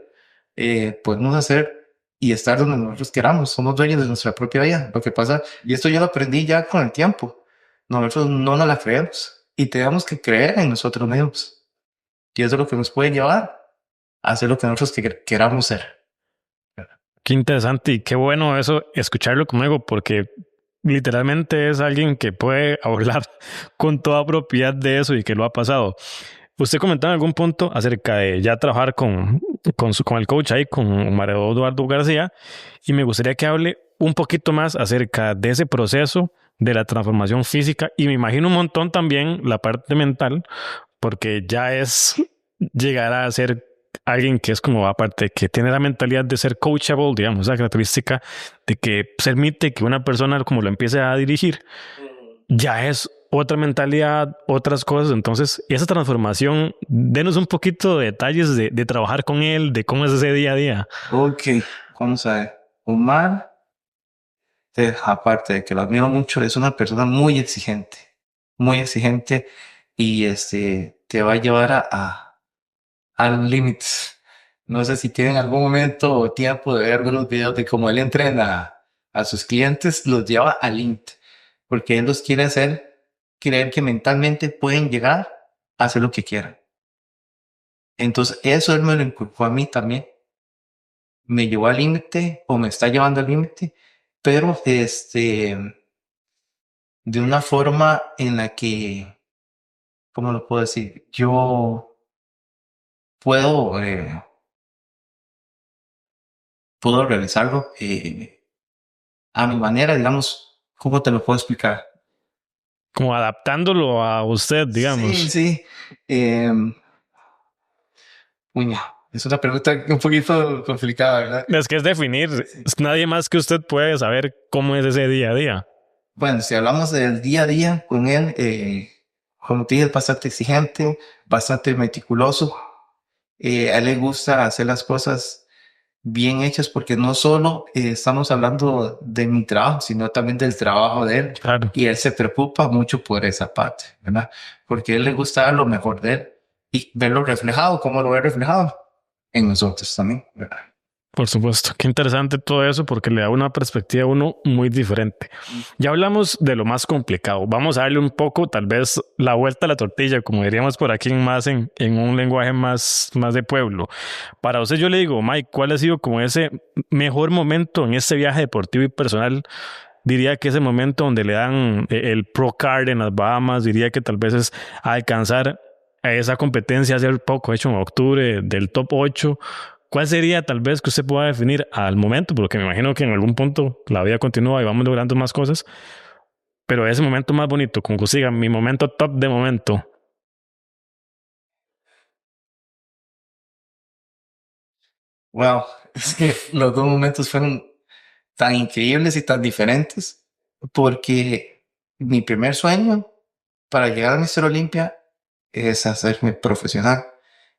Podemos hacer y estar donde nosotros queramos. Somos dueños de nuestra propia vida. Lo que pasa, y esto yo lo aprendí ya con el tiempo, nosotros no nos la creemos y tenemos que creer en nosotros mismos. Y eso es lo que nos puede llevar a hacer lo que nosotros queramos ser. Qué interesante y qué bueno eso, escucharlo conmigo, porque literalmente es alguien que puede hablar con toda propiedad de eso y que lo ha pasado. Usted comentaba en algún punto acerca de ya trabajar con el coach ahí, con Mario Eduardo García, y me gustaría que hable un poquito más acerca de ese proceso de la transformación física y me imagino un montón también la parte mental, porque ya es llegar a ser alguien que es como aparte que tiene la mentalidad de ser coachable, digamos, esa característica de que permite que una persona como lo empiece a dirigir, ya es otra mentalidad, otras cosas. Entonces, esa transformación, denos un poquito de detalles de trabajar con él, de cómo es ese día a día. Ok, vamos a ver. Omar, aparte de que lo admiro mucho, es una persona muy exigente y te va a llevar al límite. No sé si tienen algún momento o tiempo de ver algunos videos de cómo él entrena a sus clientes, los lleva al límite, porque él los quiere hacer creer que mentalmente pueden llegar a hacer lo que quieran. Entonces, eso él me lo inculcó a mí también. Me llevó al límite o me está llevando al límite, pero de una forma en la que, ¿cómo lo puedo decir? Yo puedo, puedo realizarlo a mi manera, digamos. ¿Cómo te lo puedo explicar? Como adaptándolo a usted, Sí, digamos. sí. Eh, Uña, es una pregunta un poquito complicada, ¿verdad? Es que es definir, Sí. nadie más que usted puede saber cómo es ese día a día. Bueno, si hablamos del día a día con él, como te dije, es bastante exigente, bastante meticuloso. A él le gusta hacer las cosas bien hechas porque no solo estamos hablando de mi trabajo, sino también del trabajo de él. Claro. Y él se preocupa mucho por esa parte, ¿verdad? Porque a él le gusta dar lo mejor de él y verlo reflejado, como lo ve reflejado en nosotros también, ¿verdad? Por supuesto, qué interesante todo eso porque le da una perspectiva a uno muy diferente. Ya hablamos de lo más complicado. Vamos a darle un poco, tal vez, la vuelta a la tortilla, como diríamos por aquí en un lenguaje más de pueblo. Para usted, yo le digo, Mike, ¿cuál ha sido como ese mejor momento en este viaje deportivo y personal? Diría que ese momento donde le dan el Pro Card en las Bahamas, diría que tal vez es alcanzar a esa competencia hace poco, hecho en octubre, del top 8. ¿Cuál sería tal vez que usted pueda definir al momento? Porque me imagino que en algún punto la vida continúa y vamos logrando más cosas, pero ese momento más bonito, como que siga mi momento top de momento. Wow, es que los dos momentos fueron tan increíbles y tan diferentes, porque mi primer sueño para llegar a Mister Olympia es hacerme profesional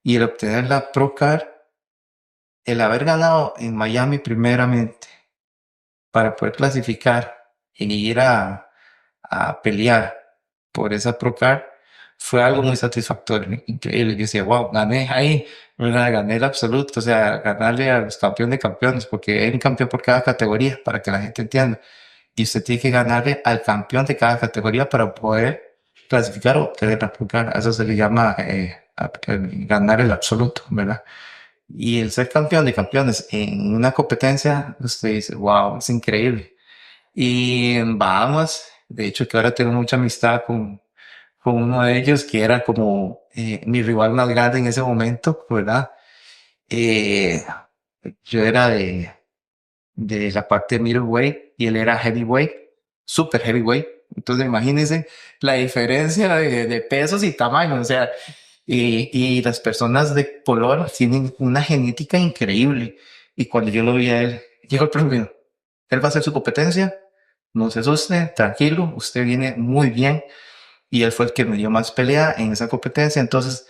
y el obtener la Pro Card, el haber ganado en Miami primeramente para poder clasificar y ir a pelear por esa Pro Card fue algo muy satisfactorio, increíble. Yo decía, wow, gané ahí, ¿verdad? Gané el absoluto, o sea, ganarle a los campeones de campeones, porque hay un campeón por cada categoría, para que la gente entienda. Y usted tiene que ganarle al campeón de cada categoría para poder clasificar o obtener la pulgar. Eso se le llama ganar el absoluto, ¿verdad? Y el ser campeón de campeones en una competencia, usted dice, wow, es increíble. Y en Bahamas, de hecho, que ahora tengo mucha amistad con uno de ellos, que era como mi rival más grande en ese momento, ¿verdad? Eh, yo era de la parte de middleweight y él era heavyweight, super heavyweight. Entonces imagínense la diferencia de pesos y tamaño, o sea, y las personas de color tienen una genética increíble. Y cuando yo lo vi a él, dijo el premio, él va a hacer su competencia, no se asuste, tranquilo, usted viene muy bien. Y él fue el que me dio más pelea en esa competencia. Entonces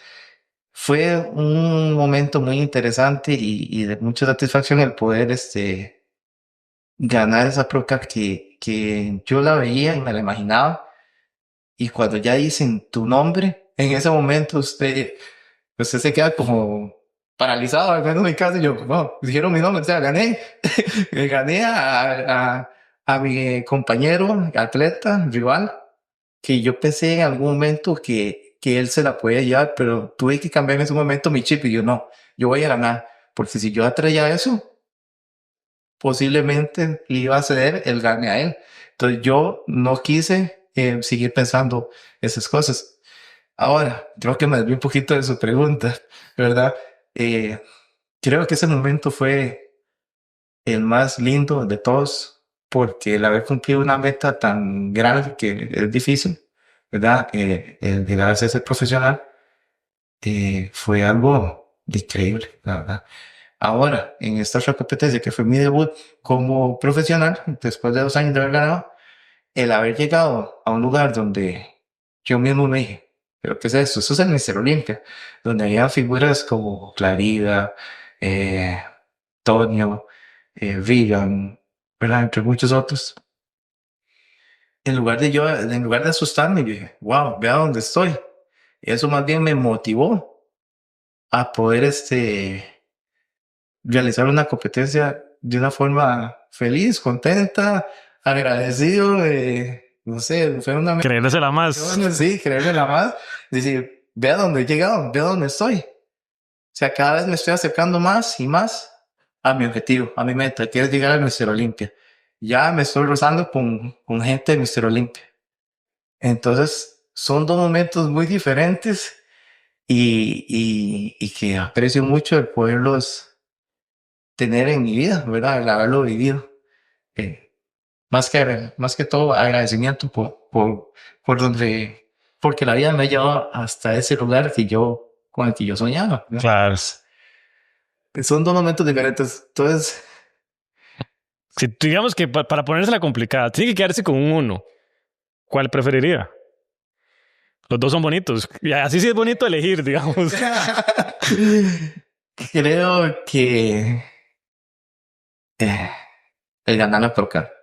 fue un momento muy interesante y de mucha satisfacción el poder ganar esa Pro Card que yo la veía y me la imaginaba. Y cuando ya dicen tu nombre, en ese momento usted se queda como paralizado, al menos en mi caso. Yo, wow, dijeron mi nombre, o sea, gané. Gané a mi compañero, atleta, rival, que yo pensé en algún momento que él se la podía llevar, pero tuve que cambiar en ese momento mi chip y yo no, yo voy a ganar, porque si yo atraía eso, posiblemente le iba a ceder el gane a él. Entonces yo no quise seguir pensando esas cosas. Ahora, creo que me desvié un poquito de su pregunta, ¿verdad? Eh, creo que ese momento fue el más lindo de todos, porque el haber cumplido una meta tan grande que es difícil, ¿verdad? El llegar a ser profesional fue algo increíble, la verdad. Ahora, en esta otra competencia que fue mi debut como profesional, después de 2 años de haber ganado, el haber llegado a un lugar donde yo mismo me dije, ¿pero qué es esto? Eso es el Mister Olympia, donde había figuras como Clarida, eh, Tonio, Regan, ¿verdad? Entre muchos otros. En lugar de asustarme, yo dije, wow, vea dónde estoy. Y eso más bien me motivó a poder realizar una competencia de una forma feliz, contenta, agradecido, no sé, fue una Creérsela más. sí, creérmela más, decir, vea dónde he llegado, vea dónde estoy. O sea, cada vez me estoy acercando más y más a mi objetivo, a mi meta, que es llegar al Mister Olympia. Ya me estoy rozando con gente de Mister Olympia. Entonces, son dos momentos muy diferentes y que aprecio mucho el poderlos tener en mi vida, ¿verdad? El haberlo vivido. Eh, más que todo, agradecimiento por donde, porque la vida me ha llevado hasta ese lugar con el que yo soñaba, ¿no? Claro. Son dos momentos diferentes. Entonces, Si digamos que para ponérsela complicada, tiene que quedarse con un uno. ¿Cuál preferiría? Los dos son bonitos. Y así sí es bonito elegir, digamos. creo que el ganar la Procar.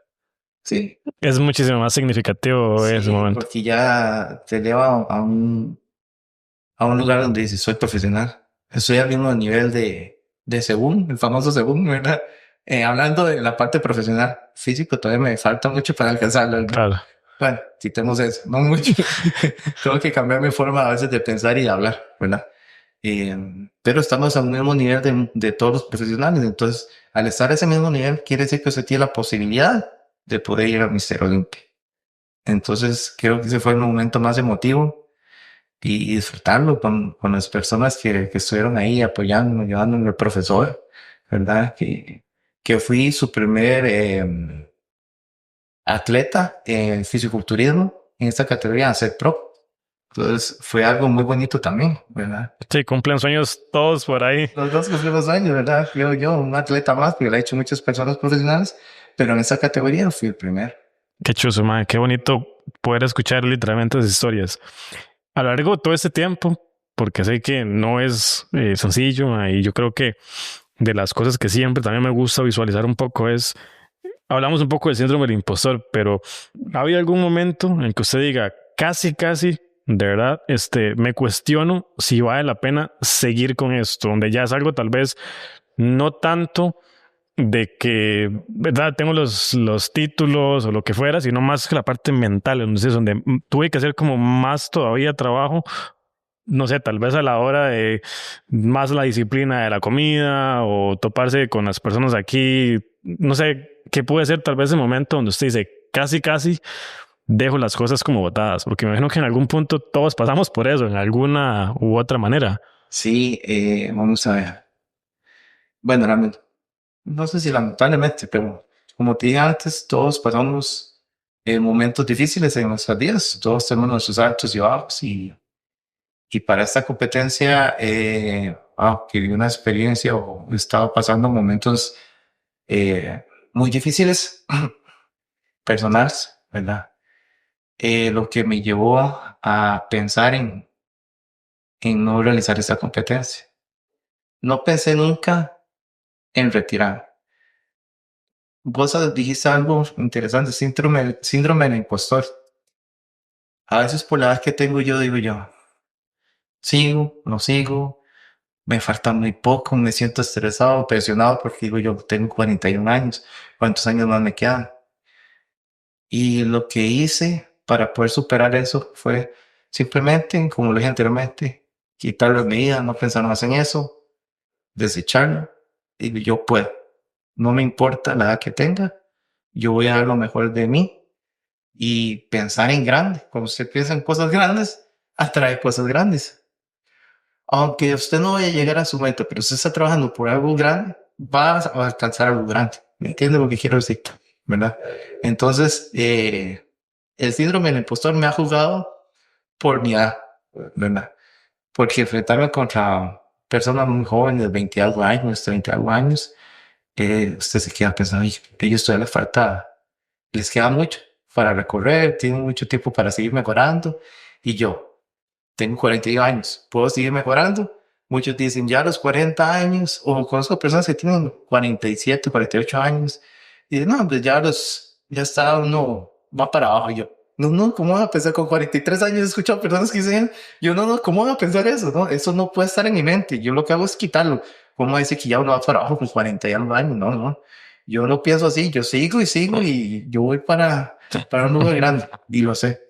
Sí, Es muchísimo más significativo ese sí, momento. porque ya te lleva a un lugar donde dices, soy profesional. Estoy al mismo nivel de Según, el famoso Según, ¿verdad? Hablando de la parte profesional, físico todavía me falta mucho para alcanzarlo, ¿no? Claro. Bueno, quitemos eso, no mucho. Tengo que cambiar mi forma a veces de pensar y de hablar, ¿verdad? Pero estamos al mismo nivel de todos los profesionales. Entonces, al estar a ese mismo nivel, quiere decir que usted tiene la posibilidad de poder ir a Mister Olympia. Entonces, creo que ese fue el momento más emotivo y disfrutarlo con las personas que estuvieron ahí apoyándome, ayudándome, el profesor, ¿verdad? Que fui su primer atleta en fisiculturismo en esta categoría, a ser pro. Entonces fue algo muy bonito también, ¿verdad? Sí, cumplen sueños todos por ahí. Los dos cumplimos años, ¿verdad? Creo yo, un atleta más, porque lo he hecho muchas personas profesionales, pero en esa categoría fui el primero. Qué chuzo, man. Qué bonito poder escuchar literalmente esas historias. A lo largo de todo este tiempo, porque sé que no es sencillo, y yo creo que de las cosas que siempre también me gusta visualizar un poco es, hablamos un poco del síndrome del impostor, pero ¿ha habido algún momento en que usted diga, casi de verdad, me cuestiono si vale la pena seguir con esto, donde ya es algo tal vez no tanto de que, ¿verdad? Tengo los títulos o lo que fuera, sino más que la parte mental, entonces donde tuve que hacer como más todavía trabajo, no sé, tal vez a la hora de más la disciplina de la comida o toparse con las personas aquí, no sé, qué puede ser tal vez el momento donde usted dice, casi, casi dejo las cosas como botadas, porque me imagino que en algún punto todos pasamos por eso, en alguna u otra manera. Sí, vamos a ver. Bueno, no sé si lamentablemente, pero como te dije antes, todos pasamos momentos difíciles en nuestras vidas, todos tenemos nuestros altos y bajos y para esta competencia, que viví una experiencia o he estado pasando momentos muy difíciles, personales, ¿verdad? Lo que me llevó a pensar en no realizar esta competencia. No pensé nunca en retirar. Vos dijiste algo interesante, síndrome del impostor. A veces por la edad que tengo yo digo yo, sigo, no sigo, me falta muy poco, me siento estresado, presionado porque digo yo tengo 41 años, ¿cuántos años más me quedan? Y lo que hice para poder superar eso fue simplemente, como lo dije anteriormente, quitarlo de mi vida, no pensar más en eso, desecharlo y yo puedo. No me importa la edad que tenga, yo voy a dar lo mejor de mí y pensar en grande. Cuando usted piensa en cosas grandes, atrae cosas grandes. Aunque usted no vaya a llegar a su meta, pero usted está trabajando por algo grande, va a alcanzar algo grande. ¿Me entiende lo que quiero decir? ¿Verdad? Entonces, el síndrome del impostor me ha jugado por mi edad, ¿verdad? Porque enfrentarme contra personas muy jóvenes, 20 algo años, 30 algo años, usted se queda pensando, "Oye, ellos todavía les queda mucho para recorrer, tienen mucho tiempo para seguir mejorando. Y yo tengo 42 años, ¿puedo seguir mejorando? Muchos dicen ya a los 40 años, o conozco personas que tienen 47, 48 años, y dicen, no, pues ya está uno, va para abajo. Y yo, no, ¿cómo van a pensar con 43 años? He escuchado personas que dicen, yo no, ¿cómo van a pensar eso? No, eso no puede estar en mi mente. Yo lo que hago es quitarlo. ¿Cómo dice que ya uno va para abajo con 40 y algo años? No. Yo no pienso así, yo sigo y sigo y yo voy para un lugar grande y lo sé.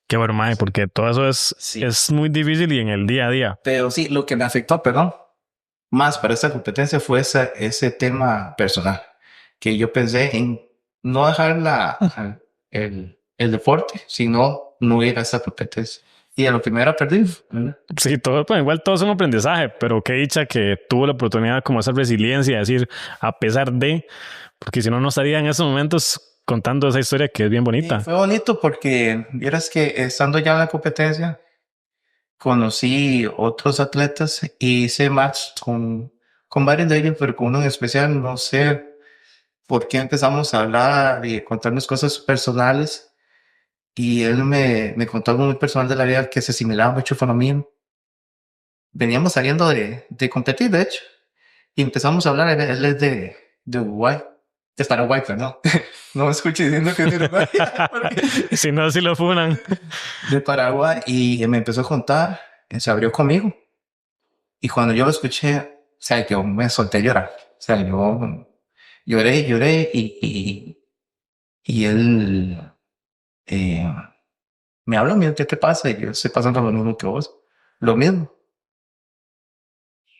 Qué bueno, mae, porque todo eso Sí. es muy difícil y en el día a día. Pero sí, lo que me afectó, perdón, más para esta competencia fue ese tema personal, que yo pensé en no dejar el deporte, sino no ir a esta competencia. Y a lo primero perdí. Sí, todo, pues, igual todo es un aprendizaje, pero qué dicha que tuvo la oportunidad como esa resiliencia, de decir, a pesar de, porque si no, no estaría en esos momentos contando esa historia que es bien Y bonita. fue bonito porque vieras que estando ya en la competencia, conocí otros atletas y hice match con varios de ellos, pero con uno en especial, no sé por qué empezamos a hablar y contarnos cosas personales. Y él me contó algo muy personal de la vida que se asimilaba mucho con lo mío. Veníamos saliendo de competir, de hecho, y empezamos a hablar. Él es de Uruguay, de Paraguay, perdón. No me escuché diciendo que es de Uruguay. Si no, si lo funan. De Paraguay, y me empezó a contar, se abrió conmigo. Y cuando yo lo escuché, o sea, yo me solté a llorar. O sea, yo lloré y él eh, me habló, mira, ¿qué te pasa? Y yo estoy pasando lo mismo que vos. Lo mismo.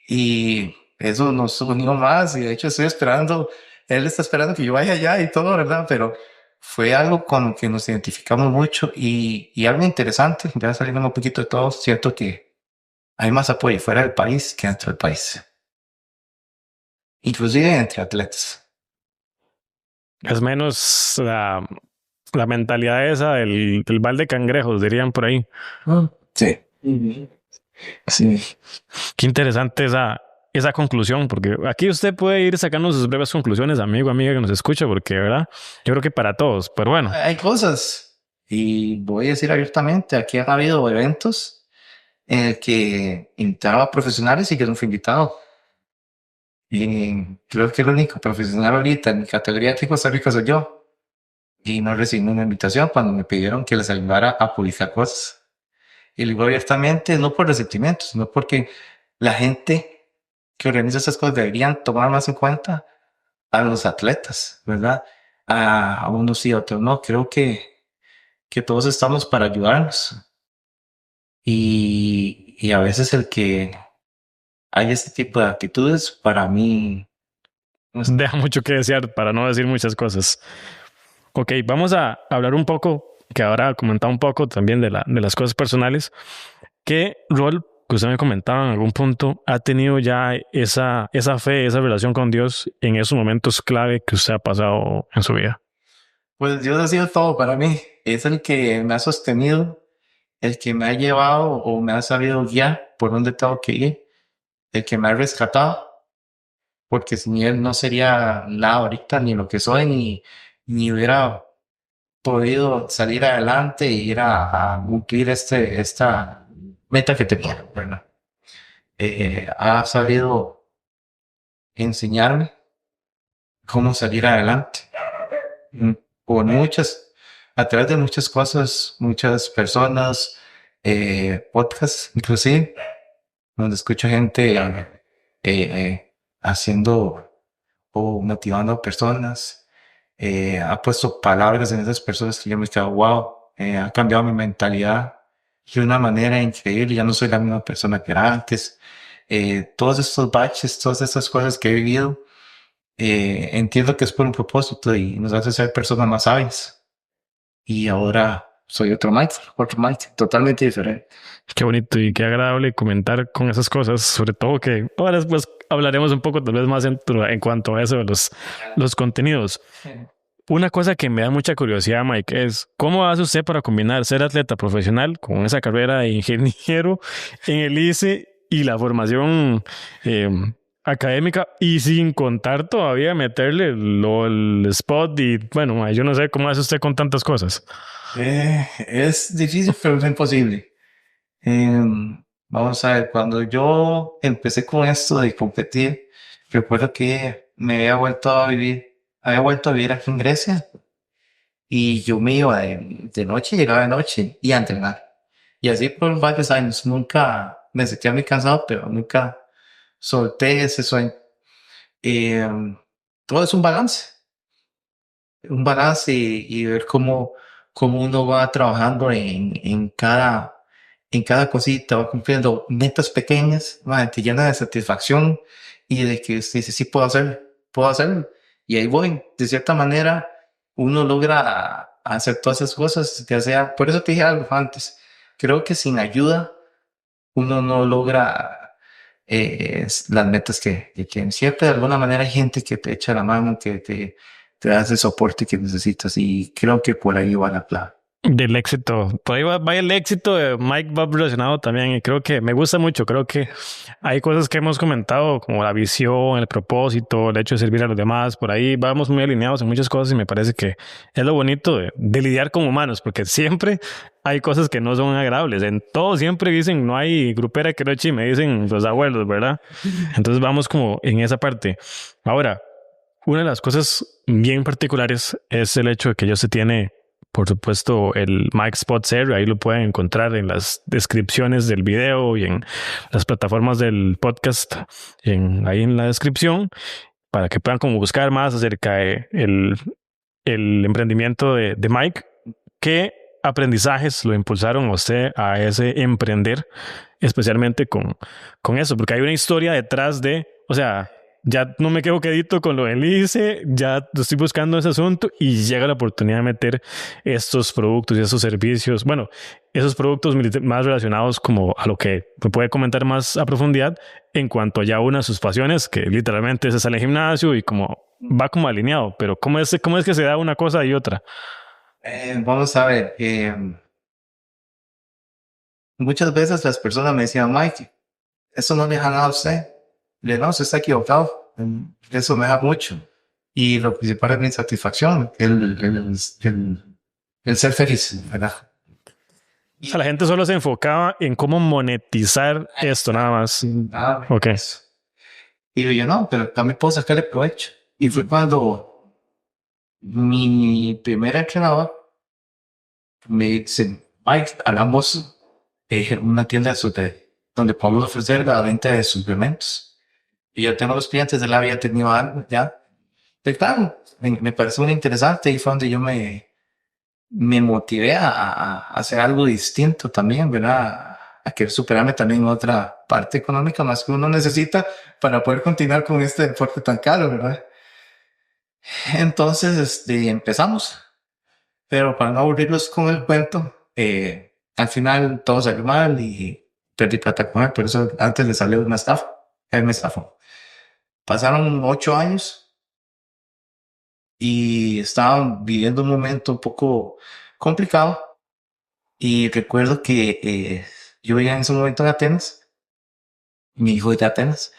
Y eso nos unió más y de hecho estoy esperando, él está esperando que yo vaya allá y todo, ¿verdad? Pero fue algo con lo que nos identificamos mucho y algo interesante, ya saliendo un poquito de todo, siento que hay más apoyo fuera del país que dentro del país, inclusive entre atletas. Es menos la mentalidad esa del balde de cangrejos, dirían por ahí. Sí. Sí. Qué interesante esa conclusión, porque aquí usted puede ir sacando sus breves conclusiones, amigo, amiga que nos escucha, porque, ¿verdad? Yo creo que para todos, pero bueno. Hay cosas, y voy a decir abiertamente, aquí han habido eventos en el que invitaba a profesionales y que no fui invitado. Y creo que el único profesional ahorita en mi categoría de Costa Rica soy yo. Y no recibí una invitación cuando me pidieron que les ayudara a publicar cosas. y lo digo abiertamente, no por resentimiento, sino porque la gente que organiza esas cosas deberían tomar más en cuenta a los atletas, ¿verdad? A unos sí, a otros no. Creo que todos estamos para ayudarnos. Y a veces el que hay este tipo de actitudes, para mí, no es- Deja mucho que desear para no decir muchas cosas. Ok, vamos a hablar un poco, que ahora comentaba un poco también de las cosas personales. ¿Qué rol que usted me comentaba en algún punto ha tenido ya esa fe, esa relación con Dios en esos momentos clave que usted ha pasado en su vida? pues Dios ha sido todo para mí. Es el que me ha sostenido, el que me ha llevado o me ha sabido guiar por donde tengo que ir, el que me ha rescatado, porque sin él no sería nada ahorita, ni lo que soy, ni hubiera podido salir adelante e ir a cumplir esta meta que tenía, ¿verdad? Ha sabido enseñarme cómo salir adelante mm, por muchas, a través de muchas cosas, muchas personas, podcasts, inclusive, donde escucho gente haciendo o motivando a personas, ha puesto palabras en esas personas que yo me he quedado, wow, ha cambiado mi mentalidad de una manera increíble, ya no soy la misma persona que era antes. Todos estos baches, todas estas cosas que he vivido, entiendo que es por un propósito y nos hace ser personas más sabias. Y ahora soy otro Mike, totalmente diferente. Qué bonito y qué agradable comentar con esas cosas, sobre todo que ahora después hablaremos un poco tal vez más en cuanto a eso de los contenidos. Una cosa que me da mucha curiosidad, Mike, es cómo hace usted para combinar ser atleta profesional con esa carrera de ingeniero en el ICE y la formación eh, académica y sin contar todavía meterle el spot y bueno, mae, yo no sé cómo hace usted con tantas cosas. Es difícil, pero no es imposible. Vamos a ver, cuando yo empecé con esto de competir, recuerdo que me había vuelto a vivir aquí en Grecia y yo me iba de noche, llegaba de noche y a entrenar. Y así por varios años, nunca me sentía muy cansado, pero nunca solté ese sueño. Todo es un balance y ver cómo uno va trabajando en cada cosita, va cumpliendo metas pequeñas, te llena de satisfacción y de que dice, sí, puedo hacerlo. Y ahí voy. De cierta manera, uno logra hacer todas esas cosas, ya sea, por eso te dije algo antes, creo que sin ayuda uno no logra las metas que siempre de alguna manera hay gente que te echa la mano, que te da ese soporte que necesitas y creo que por ahí va la clave. Del éxito, por ahí va el éxito de Mike va relacionado también y creo que me gusta mucho, creo que hay cosas que hemos comentado como la visión, el propósito, el hecho de servir a los demás, por ahí vamos muy alineados en muchas cosas y me parece que es lo bonito de lidiar con humanos, porque siempre hay cosas que no son agradables, en todo siempre dicen no hay grupera que no me dicen los abuelos, ¿verdad? Entonces vamos como en esa parte. Ahora, una de las cosas bien particulares es el hecho de que ya se tiene, por supuesto, el Mike Spot Series. Ahí lo pueden encontrar en las descripciones del video y en las plataformas del podcast, ahí en la descripción, para que puedan como buscar más acerca de el emprendimiento de Mike. ¿Qué aprendizajes lo impulsaron a usted a ese emprender, especialmente con eso? Porque hay una historia detrás de, o sea, ya no me quedo quedito con lo del ICE, ya estoy buscando ese asunto y llega la oportunidad de meter estos productos y esos servicios, bueno, esos productos más relacionados como a lo que me puede comentar más a profundidad en cuanto a ya una de sus pasiones, que literalmente es salir al gimnasio y como va como alineado, pero cómo es que se da una cosa y otra? Vamos a ver, muchas veces las personas me decían, Mike, eso no le deja nada a usted. Le digo, no, usted está equivocado. Eso me da mucho. Y lo principal es mi satisfacción, el ser feliz, ¿verdad? O sea, la gente solo se enfocaba en cómo monetizar esto, nada más. Nada, Ok. eso. Y yo no, pero también puedo sacarle provecho. Y fue cuando mi primer entrenador me dice, Mike, hagamos una tienda donde podemos ofrecer la venta de suplementos. Y yo tengo los clientes, él había tenido algo ya. Y claro, me pareció muy interesante y fue donde yo me motivé a hacer algo distinto también, ¿verdad? A querer superarme también en otra parte económica más que uno necesita para poder continuar con este deporte tan caro, ¿verdad? Entonces, empezamos, pero para no aburrirlos con el cuento, al final todo salió mal y perdí plata con él, por eso antes le salió una estafa, él me estafó. Pasaron 8 años y estaba viviendo un momento un poco complicado. Y recuerdo que yo vivía en ese momento en Atenas, mi hijo es de Atenas,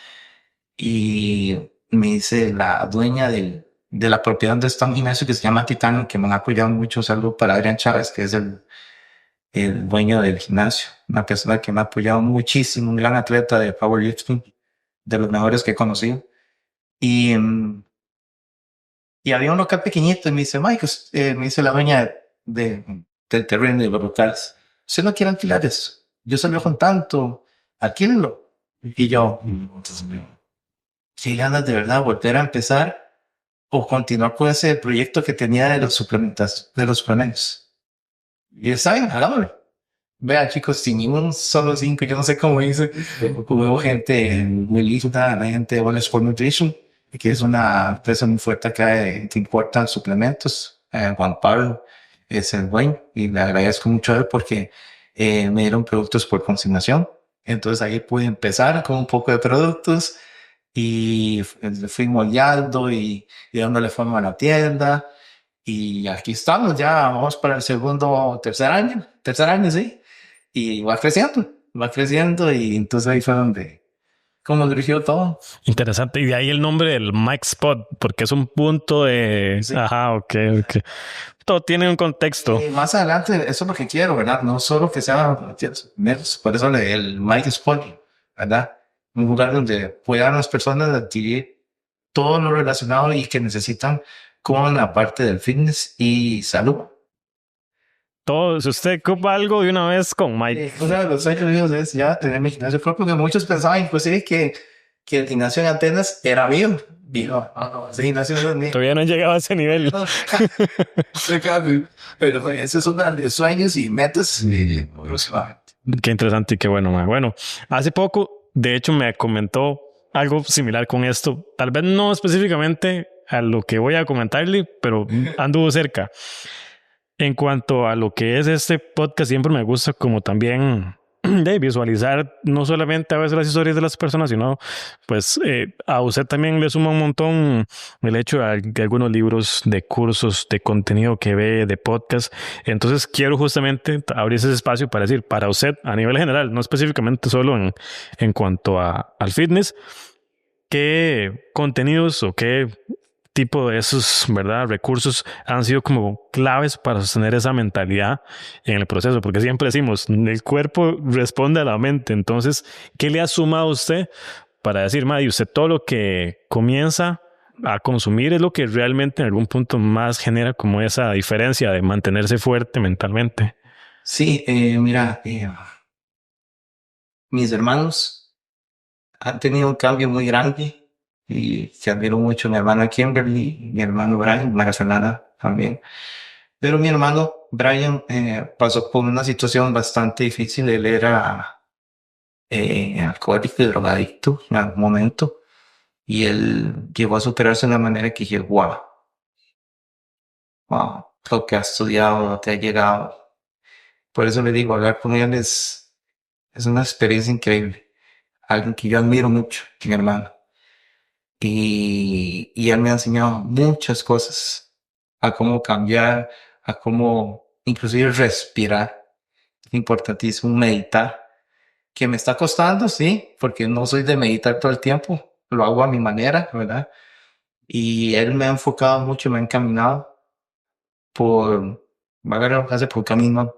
y me dice la dueña de la propiedad de este gimnasio que se llama Titanium, que me ha apoyado mucho. Saludo para Adrián Chávez, que es el dueño del gimnasio, una persona que me ha apoyado muchísimo, un gran atleta de powerlifting, de los mejores que he conocido. Y, y había un local pequeñito y me dice, Mike, me dice la dueña del terreno de los locales, ¿usted no quiere alquilar eso? Yo salgo con tanto, alquílenlo. Y yo, qué ganas de verdad volver a empezar o continuar con ese proyecto que tenía de los suplementos. Y está bien, hagámoslo. Vean, chicos, sin ni un solo 5, yo no sé cómo hice. Hubo gente muy linda, la gente de One Sport Nutrition, que es una empresa muy fuerte acá que importa suplementos. Juan Pablo es el dueño y le agradezco mucho a él porque me dieron productos por consignación. Entonces ahí pude empezar con un poco de productos y fui moldeando y dándole forma a la tienda. Y aquí estamos, ya vamos para el tercer año, sí, y va creciendo y entonces ahí fue donde, como dirigió todo. Interesante. Y de ahí el nombre del Mike Spot, porque es un punto de... Sí. Ajá, ok. Todo tiene un contexto. Y más adelante, eso es lo que quiero, ¿verdad? No solo que sea menos, por eso el Mike Spot, ¿verdad? Un lugar donde puedan las personas adquirir todo lo relacionado y que necesitan con la parte del fitness y salud. Todo, si usted ocupa algo de una vez con Mike. Uno de los sueños míos es ya tener mi gimnasio propio, que muchos pensaban inclusive que el gimnasio en Atenas era mío. Dijo, no, ese gimnasio no es mío. Todavía no he llegado a ese nivel. Pero ese es uno de los sueños y metas próximamente. Qué interesante y qué bueno, man. Bueno, hace poco, de hecho, me comentó algo similar con esto. Tal vez no específicamente a lo que voy a comentarle, pero anduvo cerca. En cuanto a lo que es este podcast, siempre me gusta como también de visualizar no solamente a veces las historias de las personas, sino pues a usted también le suma un montón el hecho de algunos libros, de cursos, de contenido que ve, de podcast. Entonces quiero justamente abrir ese espacio para decir, para usted a nivel general, no específicamente solo en cuanto al fitness, qué contenidos o qué tipo de esos, ¿verdad? Recursos han sido como claves para sostener esa mentalidad en el proceso, porque siempre decimos, el cuerpo responde a la mente. Entonces, ¿qué le ha sumado a usted para decir, Maddy, usted todo lo que comienza a consumir es lo que realmente en algún punto más genera como esa diferencia de mantenerse fuerte mentalmente? Sí, mira, mis hermanos han tenido un cambio muy grande y se admiro mucho mi hermana Kimberly, mi hermano Brian, una hermana también. Pero mi hermano Brian pasó por una situación bastante difícil. Él era alcohólico y drogadicto en algún momento. Y él llegó a superarse de una manera que dije, wow, lo que ha estudiado, lo que ha llegado. Por eso le digo, hablar con él es una experiencia increíble. Alguien que yo admiro mucho, mi hermano. Y él me ha enseñado muchas cosas, a cómo cambiar, a cómo inclusive respirar. Es importantísimo meditar, que me está costando, sí, porque no soy de meditar todo el tiempo. Lo hago a mi manera, ¿verdad? Y él me ha enfocado mucho, me ha encaminado va a agarrar por un camino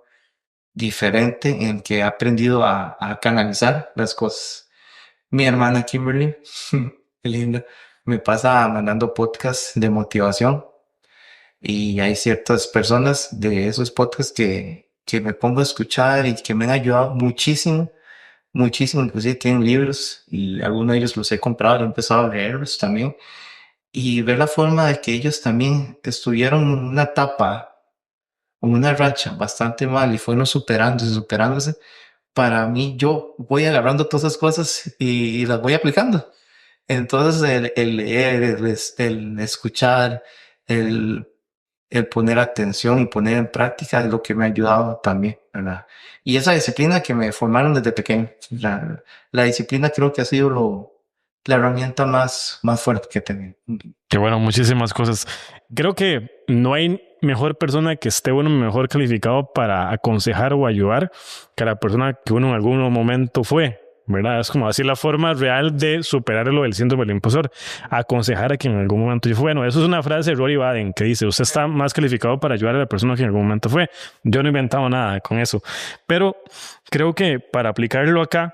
diferente en el que he aprendido a canalizar las cosas. Mi hermana Kimberly, qué linda, me pasa mandando podcasts de motivación y hay ciertas personas de esos podcasts que me pongo a escuchar y que me han ayudado muchísimo, muchísimo. Inclusive tienen libros y algunos de ellos los he comprado, he empezado a leerlos también. Y ver la forma de que ellos también estuvieron en una etapa, en una racha bastante mal y fueron superándose, superándose. Para mí, yo voy agarrando todas esas cosas y las voy aplicando. Entonces, el leer, el escuchar, el, el poner atención y poner en práctica es lo que me ha ayudado también, ¿verdad? Y esa disciplina que me formaron desde pequeño, la disciplina creo que ha sido la herramienta más fuerte que he tenido. Que bueno, muchísimas cosas. Creo que no hay mejor persona que esté uno mejor calificado para aconsejar o ayudar que la persona que uno en algún momento fue, ¿verdad? Es como así la forma real de superar lo del síndrome del impostor. Aconsejar a quien en algún momento yo fue. Bueno, eso es una frase de Rory Baden que dice, usted está más calificado para ayudar a la persona que en algún momento fue. Yo no he inventado nada con eso. Pero creo que para aplicarlo acá,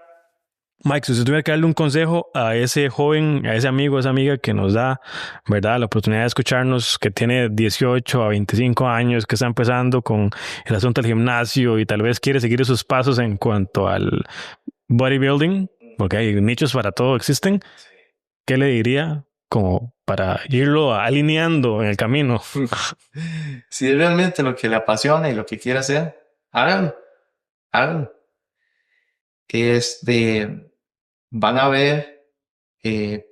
Mike, si usted tuviera que darle un consejo a ese joven, a ese amigo, a esa amiga que nos da, ¿verdad?, la oportunidad de escucharnos, que tiene 18 a 25 años, que está empezando con el asunto del gimnasio y tal vez quiere seguir esos pasos en cuanto al bodybuilding, porque hay nichos para todo, existen, ¿qué le diría como para irlo alineando en el camino? Si es realmente lo que le apasiona y lo que quiere hacer, háganlo, háganlo. Van a haber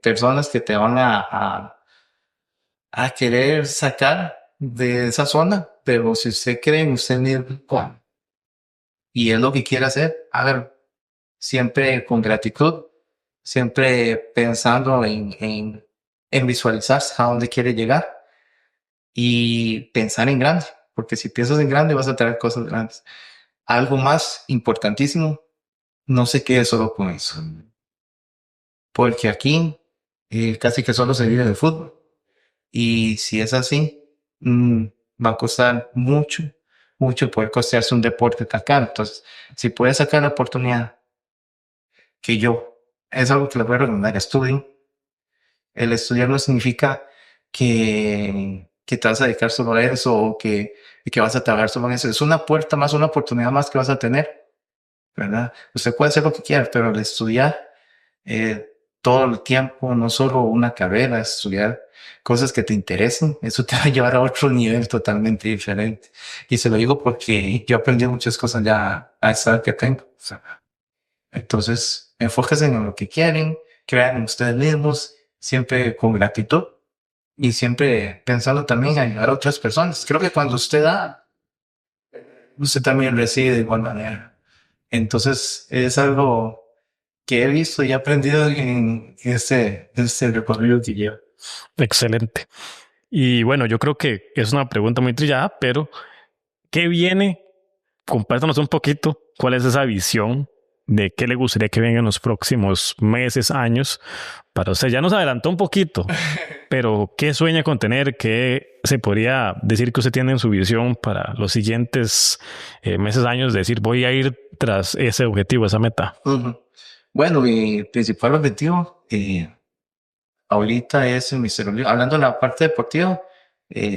personas que te van a querer sacar de esa zona, pero si usted cree en usted mismo y es lo que quiere hacer, hágalo. Siempre con gratitud, siempre pensando en visualizarse a dónde quiere llegar y pensar en grande, porque si piensas en grande vas a traer cosas grandes. Algo más importantísimo, no se quede solo con eso, porque aquí casi que solo se vive de fútbol. Y si es así, va a costar mucho, mucho poder costearse un deporte tan caro. Entonces, si puedes sacar la oportunidad que yo, es algo que les voy a recomendar, estudien. El estudiar no significa que te vas a dedicar solo a eso o que vas a trabajar solo en eso. Es una puerta más, una oportunidad más que vas a tener, ¿verdad? Usted puede hacer lo que quiera, pero el estudiar todo el tiempo, no solo una carrera, estudiar cosas que te interesen, eso te va a llevar a otro nivel totalmente diferente. Y se lo digo porque yo aprendí muchas cosas ya a esta edad que tengo. O sea, entonces, enfóquense en lo que quieren, crean en ustedes mismos, siempre con gratitud y siempre pensando también en ayudar a otras personas. Creo que cuando usted da, usted también recibe de igual manera. Entonces, es algo que he visto y he aprendido en este recorrido que llevo. Excelente. Y bueno, yo creo que es una pregunta muy trillada, pero ¿qué viene? Compártanos un poquito cuál es esa visión de qué le gustaría que venga en los próximos meses, años para usted. Ya nos adelantó un poquito, pero ¿qué sueña con tener? ¿Qué se podría decir que usted tiene en su visión para los siguientes meses, años? Decir, voy a ir tras ese objetivo, esa meta. Bueno, mi principal objetivo ahorita es el Mr. Olympia. Hablando de la parte deportiva,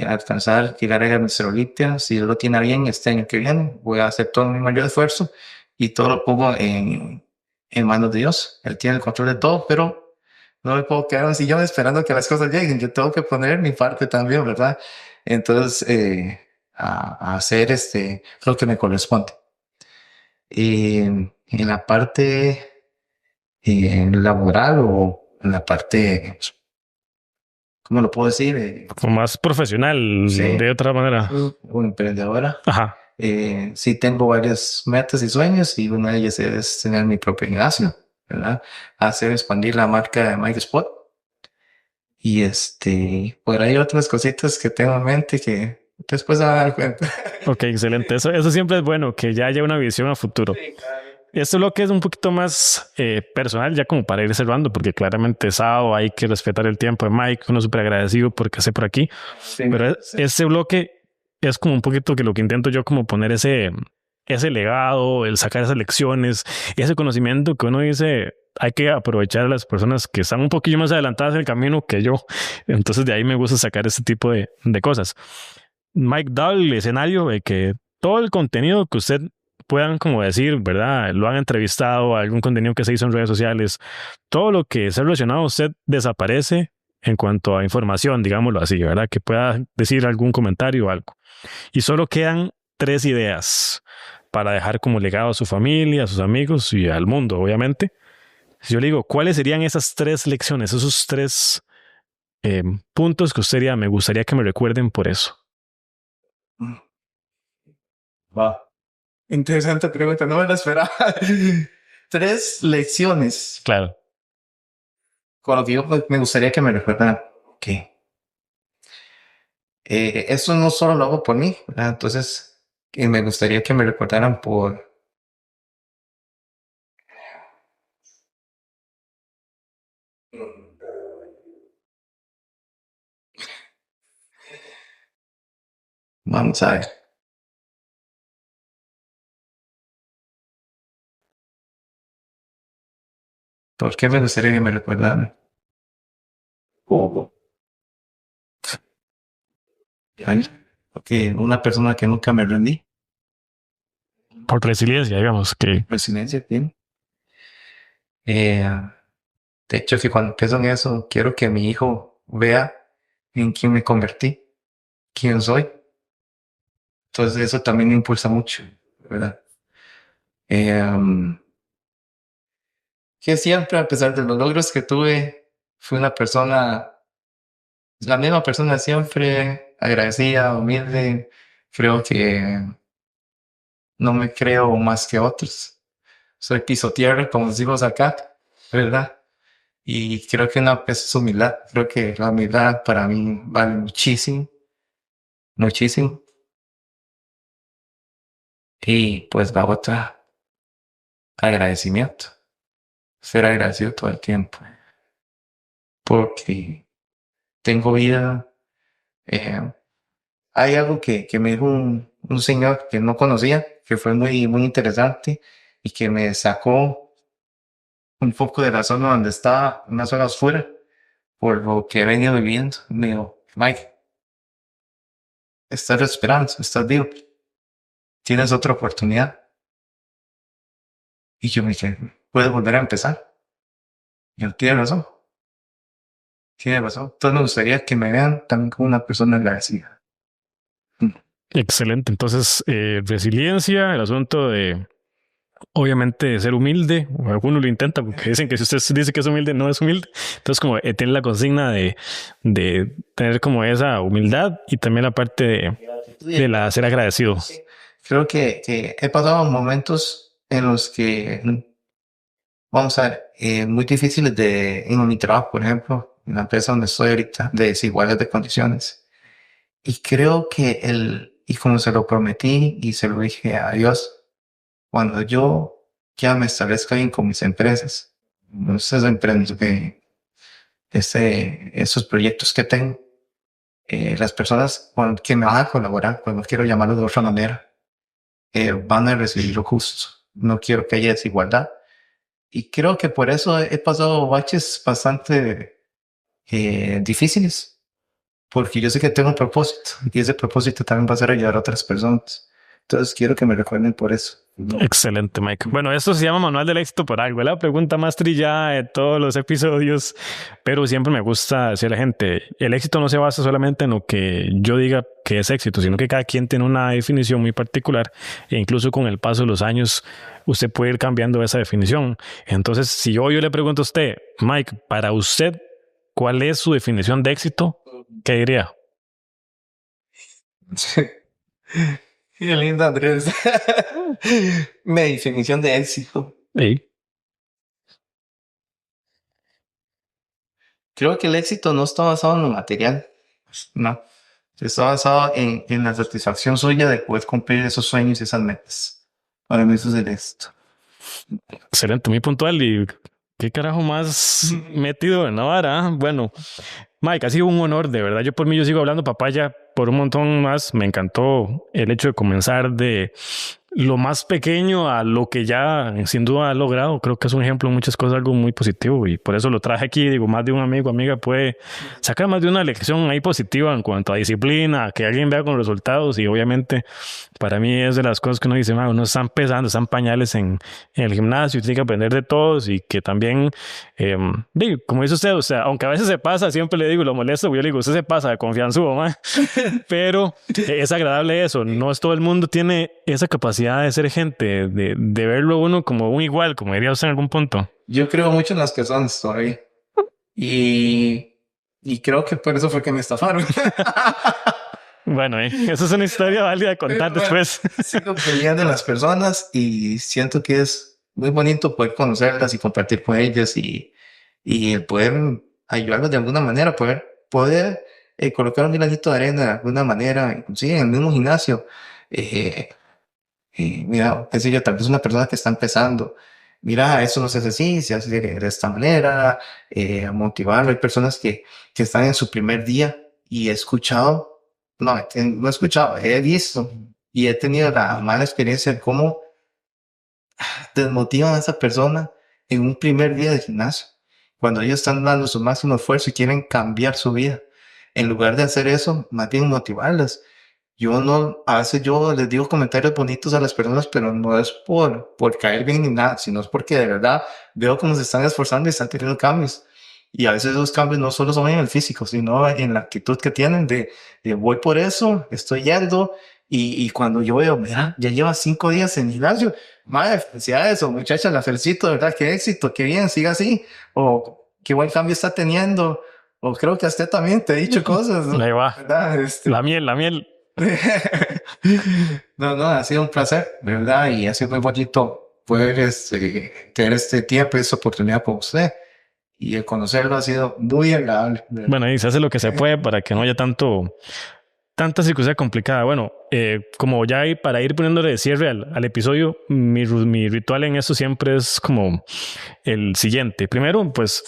alcanzar, llegar a Mr. Olympia. Si Dios lo tiene bien, este año que viene, voy a hacer todo mi mayor esfuerzo y todo lo pongo en manos de Dios. Él tiene el control de todo, pero no me puedo quedar en un sillón esperando que las cosas lleguen. Yo tengo que poner mi parte también, ¿verdad? Entonces, a hacer lo que me corresponde. En la parte laboral o en la parte, ¿cómo lo puedo decir? Como más profesional, Sí. de otra manera. O emprendedora. Ajá. Sí tengo varias metas y sueños y una de ellas es tener mi propio gimnasio, ¿verdad? Hacer expandir la marca de Mike Spot. Y por ahí otras cositas que tengo en mente que después se van a dar cuenta. Ok, excelente. Eso siempre es bueno, que ya haya una visión a futuro. Sí, claro. Esto es lo que es un poquito más personal, ya como para ir cerrando, porque claramente es sábado, hay que respetar el tiempo de Mike, uno súper agradecido por que esté por aquí. Sí, Pero sí. ese bloque es como un poquito que lo que intento yo como poner ese legado, el sacar esas lecciones, ese conocimiento que uno dice, hay que aprovechar a las personas que están un poquillo más adelantadas en el camino que yo. Entonces de ahí me gusta sacar ese tipo de cosas. Mike, dado el escenario de que todo el contenido que usted puedan como decir, ¿verdad? Lo han entrevistado, algún contenido que se hizo en redes sociales, todo lo que sea relacionado a usted desaparece en cuanto a información, digámoslo así, ¿verdad? Que pueda decir algún comentario o algo. Y solo quedan 3 ideas para dejar como legado a su familia, a sus amigos y al mundo, obviamente. Si yo le digo, ¿cuáles serían esas 3 lecciones, esos 3 puntos que usted diría, me gustaría que me recuerden por eso? Va. Interesante pregunta, no me la esperaba. 3 lecciones. Claro. Con lo que yo pues, me gustaría que me recuerdan que eso no solo lo hago por mí, ¿verdad? Entonces, que me gustaría que me recordaran por... Vamos a ver. ¿Por qué me gustaría que me recordaran? Oh, ay, porque una persona que nunca me rendí, Por resiliencia, digamos, que resiliencia tiene. Eh, de hecho, que cuando pienso en eso, quiero que mi hijo vea en quién me convertí, quién soy. Entonces eso también me impulsa mucho, ¿verdad? Que siempre, a pesar de los logros que tuve, fui una persona, la misma persona siempre, agradecida, humilde. Creo que no me creo más que otros. Soy piso tierra, como decimos acá, ¿verdad? Y creo que eso es humildad. Creo que la humildad para mí vale muchísimo, muchísimo. Y pues la otra, agradecimiento. Ser agradecido todo el tiempo. Porque tengo vida. eh, Hay algo que me dijo un señor que no conocía, que fue muy, muy interesante y que me sacó un poco de la zona donde estaba, una zona oscura, por lo que he venido viviendo. Me dijo, Mike, estás respirando, estás vivo, tienes otra oportunidad. Y yo me dije, puedes volver a empezar. Y él tiene razón, tiene razón. Entonces me gustaría que me vean también como una persona agradecida. excelente. Entonces, resiliencia, el asunto de, obviamente, de ser humilde, o algunos lo intentan porque dicen que si usted dice que es humilde, no es humilde. Entonces, como tener la consigna de tener como esa humildad y también la parte de la ser agradecido. Creo que he pasado momentos en los que, vamos a ver, muy difíciles en mi trabajo, por ejemplo, en la empresa donde estoy ahorita, de desigualdad de condiciones. Y creo que y como se lo prometí y se lo dije a Dios, cuando yo ya me establezca bien con mis empresas, esos emprendimientos esos proyectos que tengo, las personas que me van a colaborar, cuando quiero llamarlo de otra manera, van a recibir lo justo. No quiero que haya desigualdad. Y creo que por eso he pasado baches bastante difíciles, porque yo sé que tengo un propósito y ese propósito también va a ser ayudar a otras personas. Entonces quiero que me recuerden por eso. Excelente, Mike. Bueno, esto se llama Manual del Éxito por algo. Es la pregunta más trillada de todos los episodios, pero siempre me gusta decir a la gente, el éxito no se basa solamente en lo que yo diga que es éxito, sino que cada quien tiene una definición muy particular e incluso con el paso de los años usted puede ir cambiando esa definición. Entonces, si yo le pregunto a usted, Mike, para usted, ¿cuál es su definición de éxito? ¿Qué diría? Qué lindo, Andrés. Mi definición de éxito. Sí. Creo que el éxito no está basado en lo material. No. Está basado en la satisfacción suya de poder cumplir esos sueños y esas metas. Para mí eso es el éxito. Excelente, muy puntual y qué carajo más metido en la vara. Bueno, Mike, ha sido un honor, de verdad. Yo por mí, yo sigo hablando papaya por un montón más. Me encantó el hecho de comenzar de lo más pequeño a lo que ya sin duda ha logrado. Creo que es un ejemplo de muchas cosas, algo muy positivo, y por eso lo traje aquí. Digo, más de un amigo, amiga puede sacar más de una lección ahí positiva en cuanto a disciplina, que alguien vea con resultados. Y obviamente para mí es de las cosas que uno dice, uno está empezando, están pañales en el gimnasio, tiene que aprender de todos, y que también, digo, como dice usted, o sea, aunque a veces se pasa, siempre le digo, lo molesto, yo le digo, usted se pasa de confianzudo, man. Pero es agradable eso. No es todo el mundo tiene esa capacidad de ser gente, de verlo uno como un igual, como diría usted en algún punto. Yo creo mucho en las personas todavía. Y creo que por eso fue que me estafaron. Bueno, esa es una historia válida de contar después. Sigo creyendo en las personas y siento que es muy bonito poder conocerlas y compartir con ellas y el poder ayudarlas de alguna manera, poder colocar un granito de arena de alguna manera, inclusive en el mismo gimnasio. Mira, qué sé yo, tal vez una persona que está empezando, mira, eso no se hace así, se hace de esta manera, a motivarlo. Hay personas que están en su primer día y he escuchado, no he escuchado, he visto y he tenido la mala experiencia de cómo desmotivan a esa persona en un primer día de gimnasio, cuando ellos están dando su máximo esfuerzo y quieren cambiar su vida. En lugar de hacer eso, más bien motivarlas. A veces yo les digo comentarios bonitos a las personas, pero no es por caer bien ni nada, sino es porque de verdad veo cómo se están esforzando y están teniendo cambios. Y a veces esos cambios no solo son en el físico, sino en la actitud que tienen de voy por eso, estoy yendo. Y cuando yo veo, mira, ya lleva 5 días en gimnasio, madre, felicidades, o muchacha, la felicito, de verdad, qué éxito, qué bien, siga así, o qué buen cambio está teniendo, o creo que a usted también te he dicho cosas, ¿no? Ahí va. ¿Verdad? La miel. No, ha sido un placer, de verdad, y ha sido muy bonito poder tener este tiempo y esta oportunidad con usted, y el conocerlo ha sido muy agradable. Bueno, y se hace lo que se puede para que no haya tanta circunstancia complicada. Bueno, como ya para ir poniéndole cierre al episodio, mi ritual en eso siempre es como el siguiente. Primero, pues,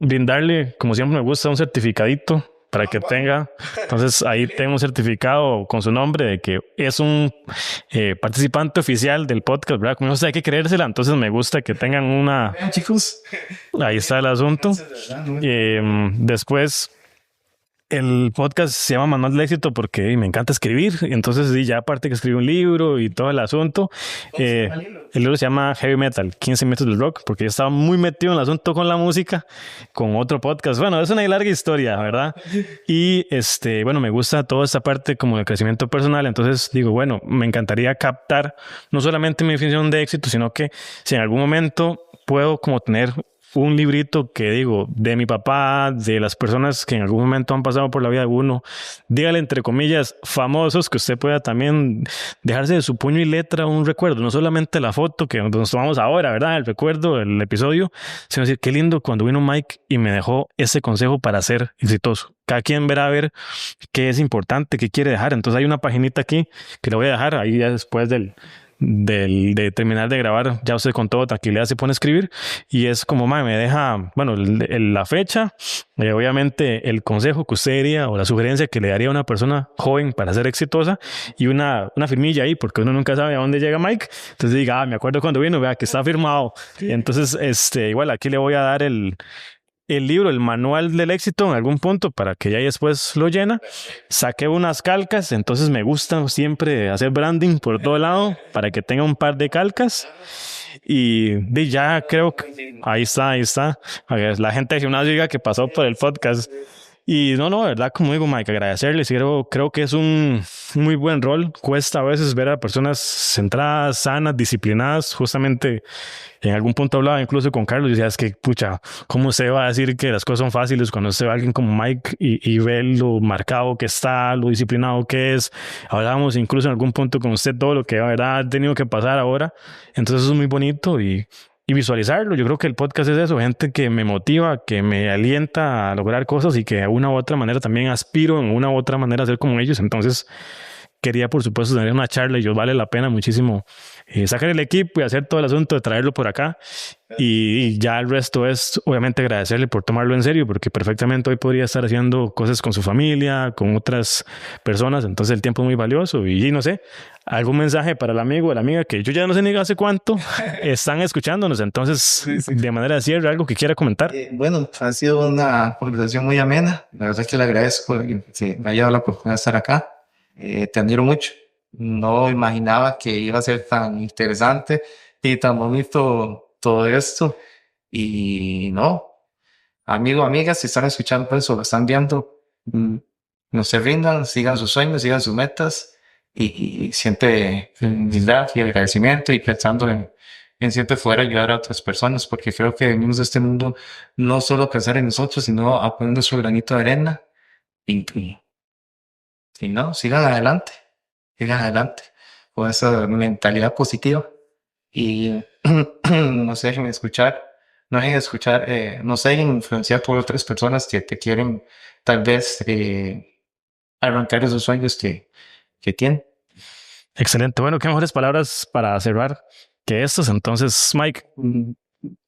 brindarle, como siempre me gusta, un certificadito para que tenga. Entonces ahí tengo un certificado con su nombre de que es un participante oficial del podcast, ¿verdad? Como no sé, hay que creérsela. Entonces me gusta que tengan una... Vean, chicos. Ahí está el asunto. Después... El podcast se llama Manual del Éxito porque me encanta escribir. Entonces, sí, ya aparte que escribí un libro y todo el asunto, el libro se llama Heavy Metal, 15 minutos del rock, porque yo estaba muy metido en el asunto con la música, con otro podcast. Bueno, es una larga historia, ¿verdad? Y bueno, me gusta toda esta parte como de crecimiento personal. Entonces digo, bueno, me encantaría captar no solamente mi definición de éxito, sino que si en algún momento puedo como tener un librito que digo de mi papá, de las personas que en algún momento han pasado por la vida de uno, dígale entre comillas famosos, que usted pueda también dejarse de su puño y letra un recuerdo, no solamente la foto que nos tomamos ahora, ¿verdad? El recuerdo, el episodio, sino decir, qué lindo cuando vino Mike y me dejó ese consejo para ser exitoso. Cada quien verá a ver qué es importante, qué quiere dejar. Entonces hay una paginita aquí que le voy a dejar ahí ya después de terminar de grabar, ya usted con toda tranquilidad se pone a escribir y es como me deja, bueno, la fecha, obviamente el consejo que usted diría o la sugerencia que le daría a una persona joven para ser exitosa y una firmilla ahí, porque uno nunca sabe a dónde llega Mike. Entonces diga, me acuerdo cuando vino, vea que está firmado. Y entonces igual aquí le voy a dar el libro, el manual del éxito en algún punto para que ya después lo llena. Saqué unas calcas, entonces me gusta siempre hacer branding por todo lado para que tenga un par de calcas. Y ya creo que ahí está. A ver, la gente de gimnasio diga que pasó por el podcast. Y no, de verdad, como digo, Mike, agradecerles. Creo que es un muy buen rol. Cuesta a veces ver a personas centradas, sanas, disciplinadas. Justamente en algún punto hablaba incluso con Carlos y decía, es que, pucha, ¿cómo se va a decir que las cosas son fáciles cuando se ve a alguien como Mike y ve lo marcado que está, lo disciplinado que es? Hablábamos incluso en algún punto con usted todo lo que, verdad, ha tenido que pasar ahora. Entonces eso es muy bonito y visualizarlo. Yo creo que el podcast es eso, gente que me motiva, que me alienta a lograr cosas y que de una u otra manera también aspiro en una u otra manera a ser como ellos. Entonces, quería, por supuesto, tener una charla y yo vale la pena muchísimo sacar el equipo y hacer todo el asunto de traerlo por acá. Y ya el resto es obviamente agradecerle por tomarlo en serio, porque perfectamente hoy podría estar haciendo cosas con su familia, con otras personas, entonces el tiempo es muy valioso. Y no sé, algún mensaje para el amigo o la amiga que yo ya no sé ni hace cuánto están escuchándonos, entonces sí. De manera de cierre, algo que quiera comentar. Bueno, ha sido una conversación muy amena, la verdad es que le agradezco que me haya dado la oportunidad de estar acá. Te admiro mucho, no imaginaba que iba a ser tan interesante y tan bonito todo esto. Y no, amigos, amigas, si están escuchando eso, lo están viendo, no se rindan, sigan sus sueños, sigan sus metas y siente humildad y agradecimiento y pensando en siempre poder ayudar a otras personas, porque creo que venimos de este mundo no solo pensar en nosotros, sino a poner nuestro granito de arena y no, sigan adelante con esa mentalidad positiva y no se dejen escuchar, no se dejen influenciar por otras personas que te quieren tal vez arrancar esos sueños que tienen. Excelente. Bueno, qué mejores palabras para cerrar que estos. Entonces, Mike,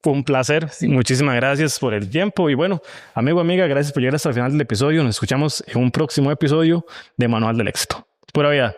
fue un placer. Sí. Muchísimas gracias por el tiempo. Y bueno, amigo, amiga, gracias por llegar hasta el final del episodio. Nos escuchamos en un próximo episodio de Manual del Éxito. Pura vida.